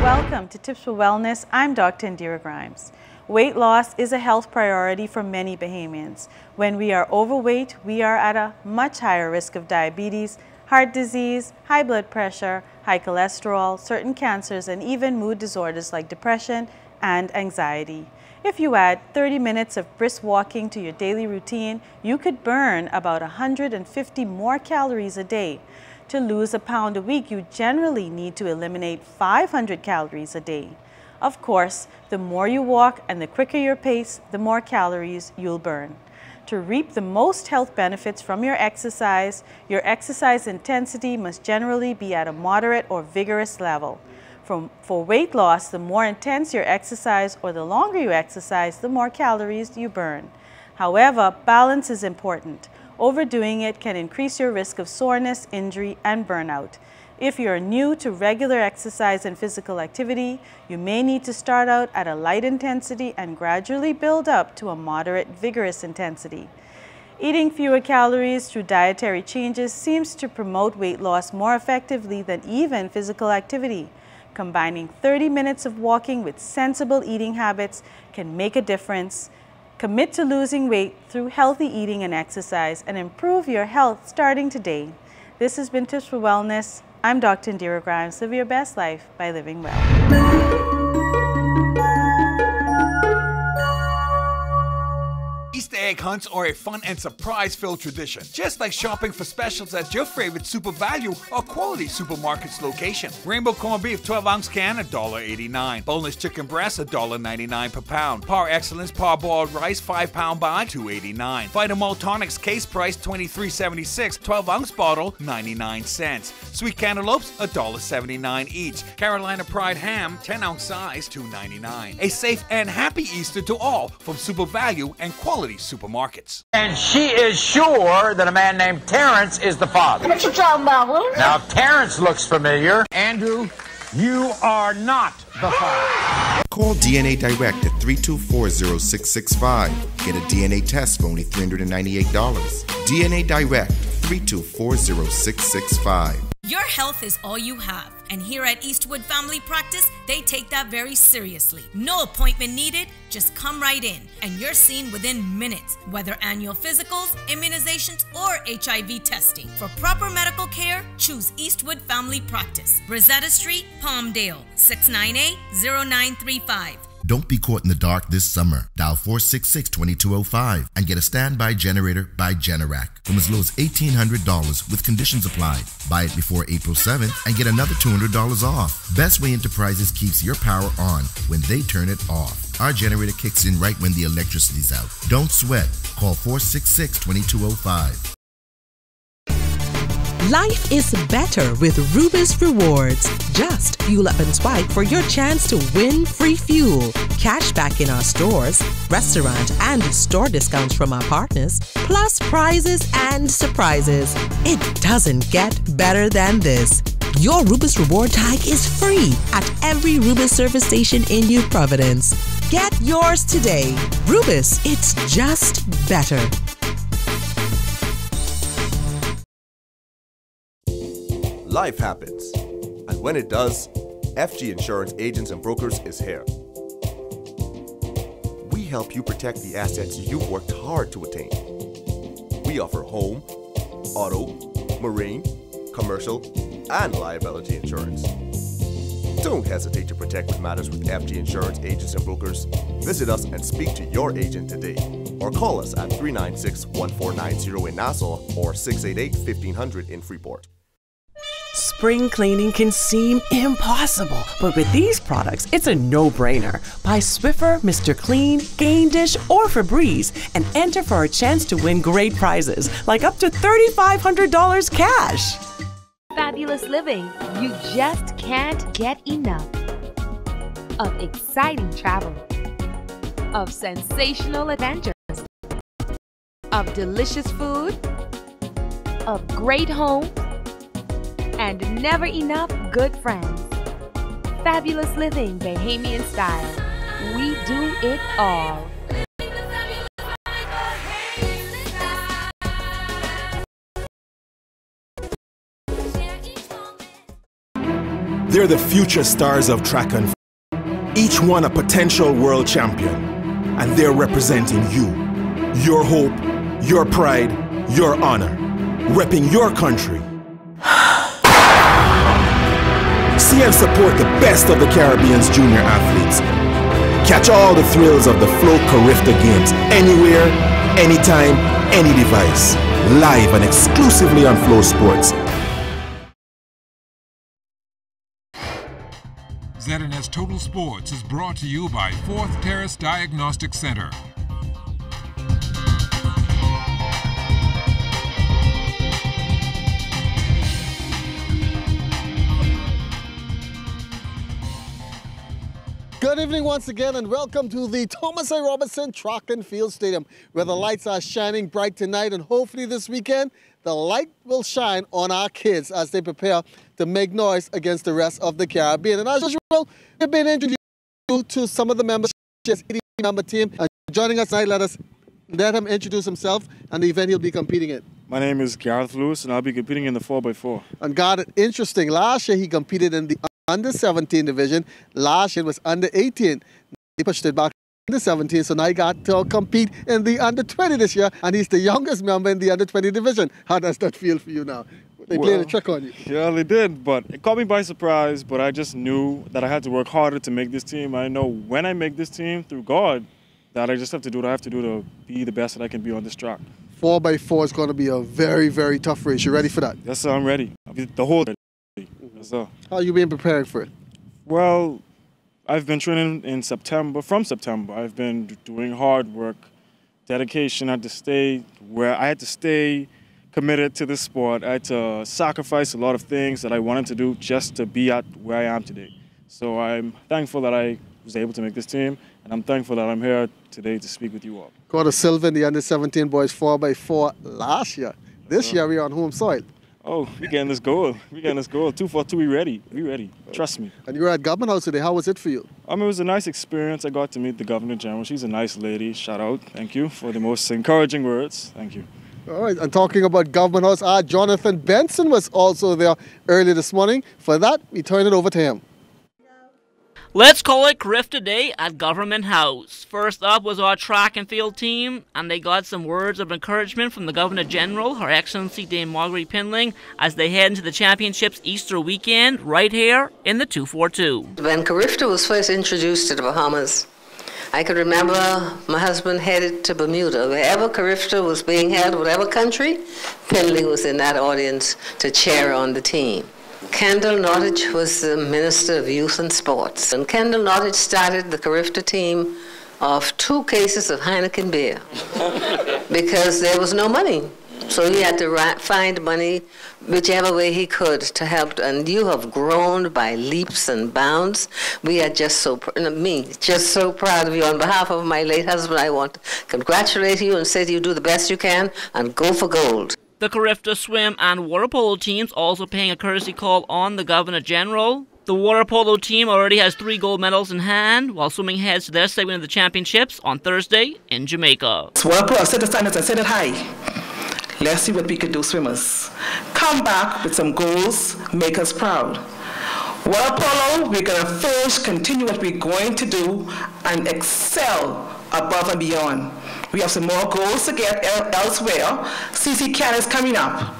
Welcome to Tips for Wellness. I'm Dr. Indira Grimes. Weight loss is a health priority for many Bahamians. When we are overweight, we are at a much higher risk of diabetes, heart disease, high blood pressure, high cholesterol, certain cancers, and even mood disorders like depression and anxiety. If you add 30 minutes of brisk walking to your daily routine, you could burn about 150 more calories a day. To lose a pound a week, you generally need to eliminate 500 calories a day. Of course, the more you walk and the quicker your pace, the more calories you'll burn. To reap the most health benefits from your exercise intensity must generally be at a moderate or vigorous level. For weight loss, the more intense your exercise or the longer you exercise, the more calories you burn. However, balance is important. Overdoing it can increase your risk of soreness, injury, and burnout. If you're new to regular exercise and physical activity, you may need to start out at a light intensity and gradually build up to a moderate, vigorous intensity. Eating fewer calories through dietary changes seems to promote weight loss more effectively than even physical activity. Combining 30 minutes of walking with sensible eating habits can make a difference. Commit to losing weight through healthy eating and exercise and improve your health starting today. This has been Tips for Wellness. I'm Dr. Indira Grimes. Live your best life by living well. Easter egg egg hunts are a fun and surprise-filled tradition, just like shopping for specials at your favorite Super Value or Quality Supermarkets location. Rainbow corned beef 12-ounce can, $1.89. Boneless chicken breast, $1.99 per pound. Par Excellence parboiled rice 5-pound bag, $2.89. Vitamalt tonics case price, $23.76. 12-ounce bottle, 99 cents. Sweet cantaloupes, $1.79 each. Carolina Pride ham, 10-ounce size, $2.99. A safe and happy Easter to all from Super Value and Quality Supermarkets. And she is sure that a man named Terrence is the father. What you talking about, Will? Now, Terrence looks familiar. Andrew, you are not the father. Call DNA Direct at 324-0665. Get a DNA test for only $398. DNA Direct, 324-0665. Your health is all you have, and here at Eastwood Family Practice, they take that very seriously. No appointment needed, just come right in, and you're seen within minutes, whether annual physicals, immunizations, or HIV testing. For proper medical care, choose Eastwood Family Practice. Rosetta Street, Palmdale, 698-0935. Don't be caught in the dark this summer. Dial 466-2205 and get a standby generator by Generac from as low as $1,800 with conditions applied. Buy it before April 7th and get another $200 off. Best Way Enterprises keeps your power on when they turn it off. Our generator kicks in right when the electricity's out. Don't sweat. Call 466-2205. Life is better with Rubis Rewards. Just fuel up and swipe for your chance to win free fuel, cash back in our stores, restaurant and store discounts from our partners, plus prizes and surprises. It doesn't get better than this. Your Rubis Reward tag is free at every Rubis service station in New Providence. Get yours today. Rubis, it's just better. Life happens, and when it does, FG Insurance Agents and Brokers is here. We help you protect the assets you've worked hard to attain. We offer home, auto, marine, commercial, and liability insurance. Don't hesitate to protect what matters with FG Insurance Agents and Brokers. Visit us and speak to your agent today, or call us at 396-1490 in Nassau or 688-1500 in Freeport. Spring cleaning can seem impossible, but with these products, it's a no-brainer. Buy Swiffer, Mr. Clean, Gain Dish, or Febreze and enter for a chance to win great prizes, like up to $3,500 cash. Fabulous living. You just can't get enough of exciting travel, of sensational adventures, of delicious food, of great homes, and never enough good friends. Fabulous living, Bahamian style. We do it all. They're the future stars of track and field, each one a potential world champion, and they're representing you, your hope, your pride, your honor, repping your country. See and support the best of the Caribbean's junior athletes. Catch all the thrills of the Flow Carifta Games anywhere, anytime, any device. Live and exclusively on Flow Sports. ZNS Total Sports is brought to you by Fourth Terrace Diagnostic Center. Good evening once again and welcome to the Thomas A. Robertson Track and Field Stadium, where the lights are shining bright tonight, and hopefully this weekend the light will shine on our kids as they prepare to make noise against the rest of the Caribbean. And as usual, we've been introduced to some of the members of the member team, and joining us tonight, let him introduce himself and the event he'll be competing in. My name is Gareth Lewis, and I'll be competing in the 4x4. And Gareth, interesting, last year he competed in the under-17 division. Last year it was under-18. He pushed it back to under-17, so now he got to compete in the under-20 this year, and he's the youngest member in the under-20 division. How does that feel for you now? They played a trick on you. Yeah, they did, but it caught me by surprise, but I just knew that I had to work harder to make this team. I know when I make this team, through God, that I just have to do what I have to do to be the best that I can be on this track. 4x4 is going to be a very, very tough race. You ready for that? Yes, sir, I'm ready. The whole day. Yes, sir. How you been preparing for it? Well, I've been training in September. From September, I've been doing hard work, dedication. I had to stay committed to this sport. I had to sacrifice a lot of things that I wanted to do just to be at where I am today. So I'm thankful that I was able to make this team, and I'm thankful that I'm here today to speak with you all. Got a silver in the under-17 boys 4x4 last year. This year we're on home soil. Oh, we're getting this goal. 242, we ready. We ready. Trust me. And you were at Government House today. How was it for you? It was a nice experience. I got to meet the Governor General. She's a nice lady. Shout out. Thank you for the most encouraging words. Thank you. All right, and talking about Government House, Jonathan Benson was also there early this morning. For that, we turn it over to him. Let's call it Carifta Day at Government House. First up was our track and field team, and they got some words of encouragement from the Governor General, Her Excellency Dame Marguerite Pinling, as they head into the Championships Easter weekend right here in the 242. When Carifta was first introduced to the Bahamas, I could remember my husband headed to Bermuda. Wherever Carifta was being held, whatever country, Pinling was in that audience to cheer on the team. Kendall Nottage was the Minister of Youth and Sports, and Kendall Nottage started the Carifta team off 2 cases of Heineken beer because there was no money. So he had to find money whichever way he could to help, and you have grown by leaps and bounds. We are just so proud of you. On behalf of my late husband, I want to congratulate you and say to you, do the best you can and go for gold. The Carifta swim and water polo teams also paying a courtesy call on the Governor General. The water polo team already has 3 gold medals in hand, while swimming heads to their segment of the championships on Thursday in Jamaica. Water polo, set the standards and set it high. Let's see what we could do, swimmers. Come back with some goals, make us proud. Water polo, we're going to first continue what we're going to do and excel above and beyond. We have some more goals to get elsewhere. CC Can is coming up.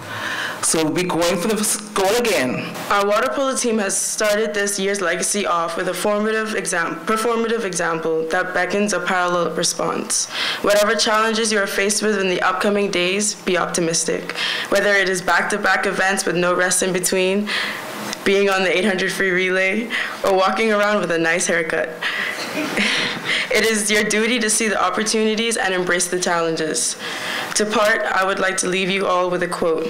So we're going for the goal again. Our water polo team has started this year's legacy off with a performative example that beckons a parallel response. Whatever challenges you are faced with in the upcoming days, be optimistic. Whether it is back-to-back events with no rest in between, being on the 800 free relay, or walking around with a nice haircut. It is your duty to see the opportunities and embrace the challenges. To part, I would like to leave you all with a quote.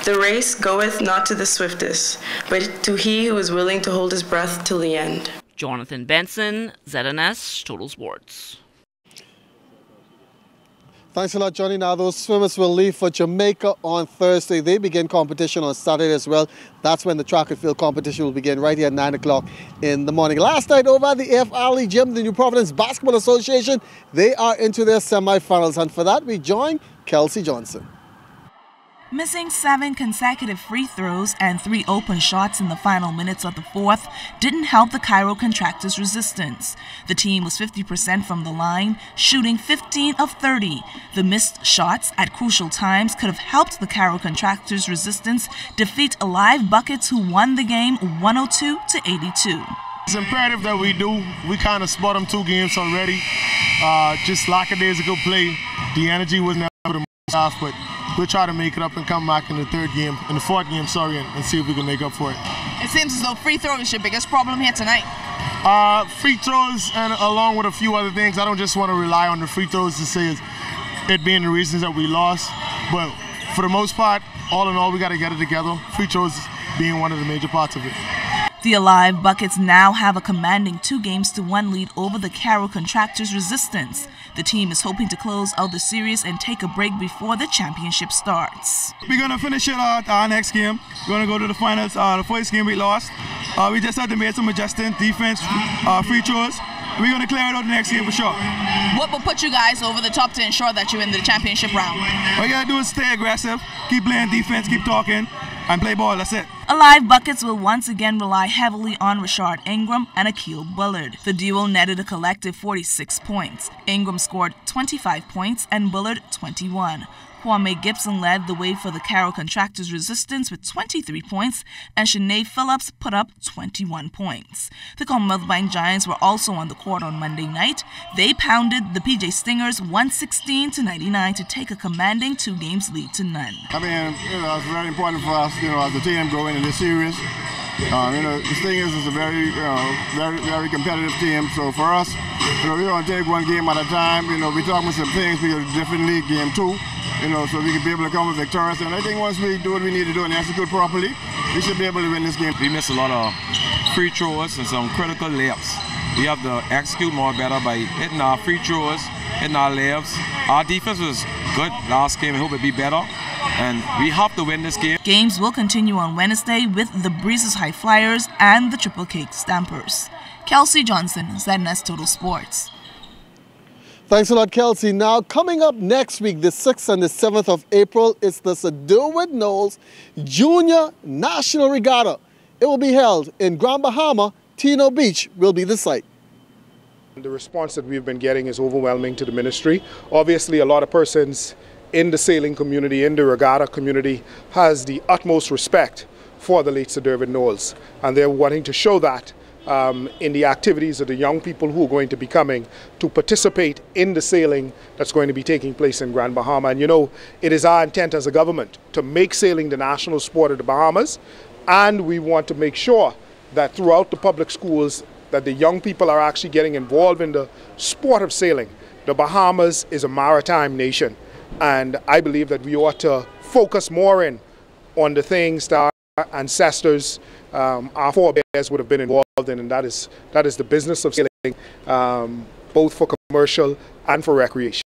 The race goeth not to the swiftest, but to he who is willing to hold his breath till the end. Jonathan Benson, ZNS Total Sports. Thanks a lot, Johnny. Now, those swimmers will leave for Jamaica on Thursday. They begin competition on Saturday as well. That's when the track and field competition will begin, right here at 9 o'clock in the morning. Last night over at the AF Alley Gym, the New Providence Basketball Association, they are into their semifinals. And for that, we join Kelsey Johnson. Missing 7 consecutive free throws and 3 open shots in the final minutes of the fourth didn't help the Cairo Contractors' resistance. The team was 50% from the line, shooting 15 of 30. The missed shots at crucial times could have helped the Cairo Contractors' resistance defeat Alive Buckets, who won the game 102-82. It's imperative that we do. We kind of spot them 2 games already. Just lackadaisical play. The energy wasn't for the most half, but we'll try to make it up and come back in the fourth game, and see if we can make up for it. It seems as though free throw is your biggest problem here tonight. Free throws, and along with a few other things. I don't just want to rely on the free throws to say it being the reasons that we lost, but for the most part, all in all, we got to get it together. Free throws being one of the major parts of it. The Alive Buckets now have a commanding 2-1 lead over the Cairo Contractors' resistance. The team is hoping to close out the series and take a break before the championship starts. We're going to finish it out our next game. We're going to go to the finals. The first game we lost. We just had to make some adjustments, defense, free throws. We're going to clear it out the next game for sure. What will put you guys over the top to ensure that you're in the championship round? All you got to do is stay aggressive, keep playing defense, keep talking, and play ball. That's it. Alive Buckets will once again rely heavily on Rashard Ingram and Akil Bullard. The duo netted a collective 46 points. Ingram scored 25 points and Bullard 21. Kwame Gibson led the way for the Carroll Contractors Resistance with 23 points, and Shanae Phillips put up 21 points. The Commonwealth Bank Giants were also on the court on Monday night. They pounded the PJ Stingers 116-99 to take a commanding 2-game lead to none. I mean, it's very important for us, as a team going in this series. The Stingers is a very, very competitive team. So for us, we don't take one game at a time. We talk about some things because it's a different league, game 2. So we can be able to come victorious. And I think once we do what we need to do and execute properly, we should be able to win this game. We missed a lot of free throws and some critical layups. We have to execute more better by hitting our free throws, hitting our layups. Our defense was good last game. I hope it'll be better. And we have to win this game. Games will continue on Wednesday with the Breezes High Flyers and the Triple Cake Stampers. Kelsey Johnson, ZNS Total Sports. Thanks a lot, Kelsey. Now, coming up next week, the 6th and the 7th of April, is the Sir Derwent Knowles Junior National Regatta. It will be held in Grand Bahama. Tino Beach will be the site. The response that we've been getting is overwhelming to the ministry. Obviously, a lot of persons in the sailing community, in the regatta community, has the utmost respect for the late Sir Derwent Knowles. And they're wanting to show that in the activities of the young people who are going to be coming to participate in the sailing that's going to be taking place in Grand Bahama. And it is our intent as a government to make sailing the national sport of the Bahamas, and we want to make sure that throughout the public schools that the young people are actually getting involved in the sport of sailing. The Bahamas is a maritime nation, and I believe that we ought to focus more on the things that our ancestors, our forebears would have been involved in, and that is the business of sailing, both for commercial and for recreation.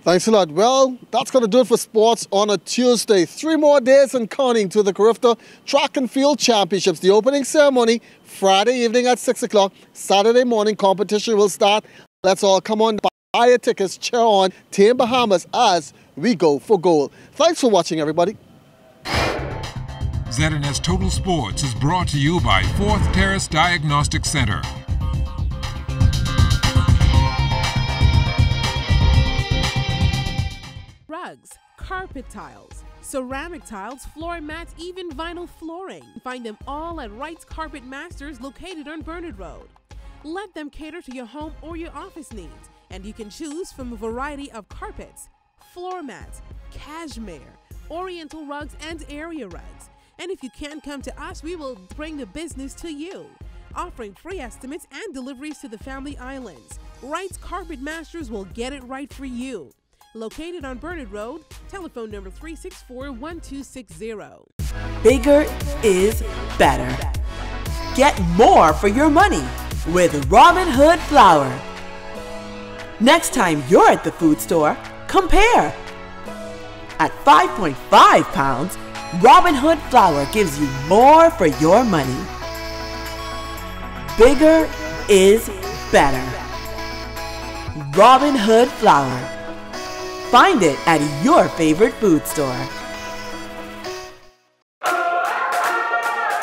Thanks a lot. Well, that's going to do it for sports on a Tuesday. 3 more days and counting to the Carifta Track and Field Championships. The opening ceremony Friday evening at 6 o'clock. Saturday morning competition will start. Let's all come on, buy your tickets, cheer on Team Bahamas as we go for gold. Thanks for watching, everybody. ZNS Total Sports is brought to you by 4th Terrace Diagnostic Center. Rugs, carpet tiles, ceramic tiles, floor mats, even vinyl flooring. Find them all at Wright's Carpet Masters located on Bernard Road. Let them cater to your home or your office needs, and you can choose from a variety of carpets, floor mats, cashmere, oriental rugs, and area rugs. And if you can't come to us, we will bring the business to you, offering free estimates and deliveries to the Family Islands. Wright's Carpet Masters will get it right for you. Located on Bernard Road, telephone number 364-1260. Bigger is better. Get more for your money with Robin Hood Flour. Next time you're at the food store, compare. At 5.5 pounds, Robin Hood Flour gives you more for your money. Bigger is better. Robin Hood Flour. Find it at your favorite food store.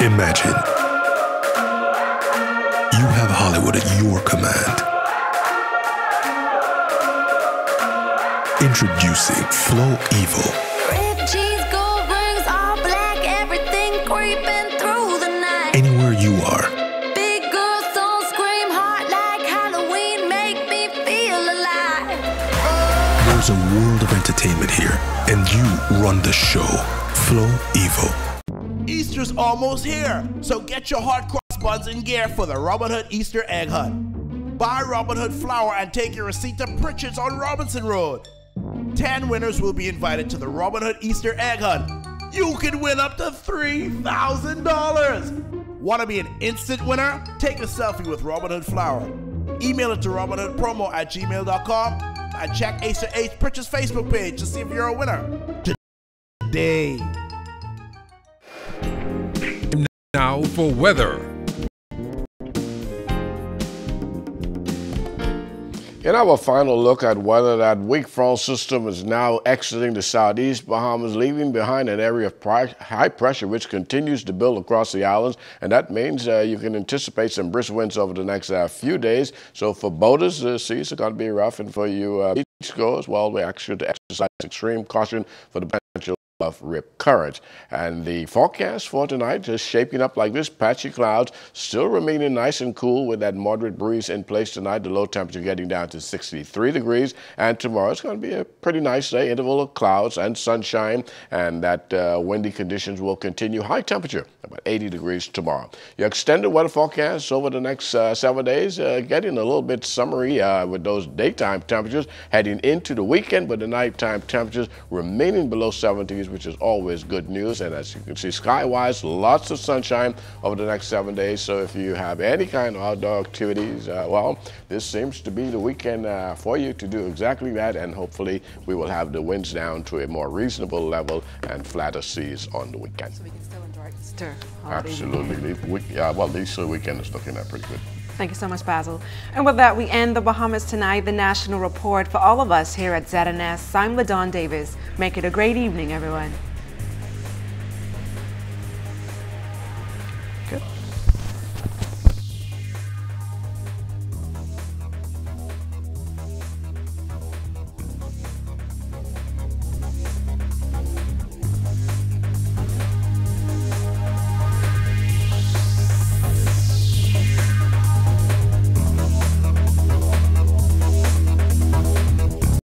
Imagine you have Hollywood at your command. Introducing Flow Evil. Anywhere you are. Big girls don't scream hard like Halloween, make me feel alive. There's a world of entertainment here, and you run the show. Flow Evil. Easter's almost here, so get your hot cross buns in gear for the Robin Hood Easter Egg Hunt. Buy Robin Hood Flour and take your receipt to Pritchard's on Robinson Road. 10 winners will be invited to the Robin Hood Easter Egg Hunt. You can win up to $3,000. Want to be an instant winner? Take a selfie with Robin Hood Flour. Email it to robinhoodpromo@gmail.com and check Easter 8th Pritchard's Facebook page to see if you're a winner. Today. Now for weather. In our final look at weather, that weak front system is now exiting the southeast Bahamas, leaving behind an area of high pressure which continues to build across the islands, and that means you can anticipate some brisk winds over the next few days. So for boaters, the seas are going to be rough, and for you beachgoers, well, we ask you to exercise extreme caution for the potential of rip currents. And the forecast for tonight is shaping up like this. Patchy clouds still remaining nice and cool with that moderate breeze in place tonight. The low temperature getting down to 63 degrees. And tomorrow it's going to be a pretty nice day. Interval of clouds and sunshine. And that windy conditions will continue. High temperature about 80 degrees tomorrow. Your extended weather forecast over the next 7 days getting a little bit summery with those daytime temperatures heading into the weekend, but the nighttime temperatures remaining below 70s, which is always good news. And as you can see, sky-wise, lots of sunshine over the next 7 days. So if you have any kind of outdoor activities, well, this seems to be the weekend for you to do exactly that. And hopefully we will have the winds down to a more reasonable level and flatter seas on the weekend. So we can still enjoy Easter. Absolutely. Well, the Easter weekend is looking at pretty good. Thank you so much, Basil. And with that, we end the Bahamas Tonight, the national report for all of us here at ZNS. I'm LaDawn Davis. Make it a great evening, everyone.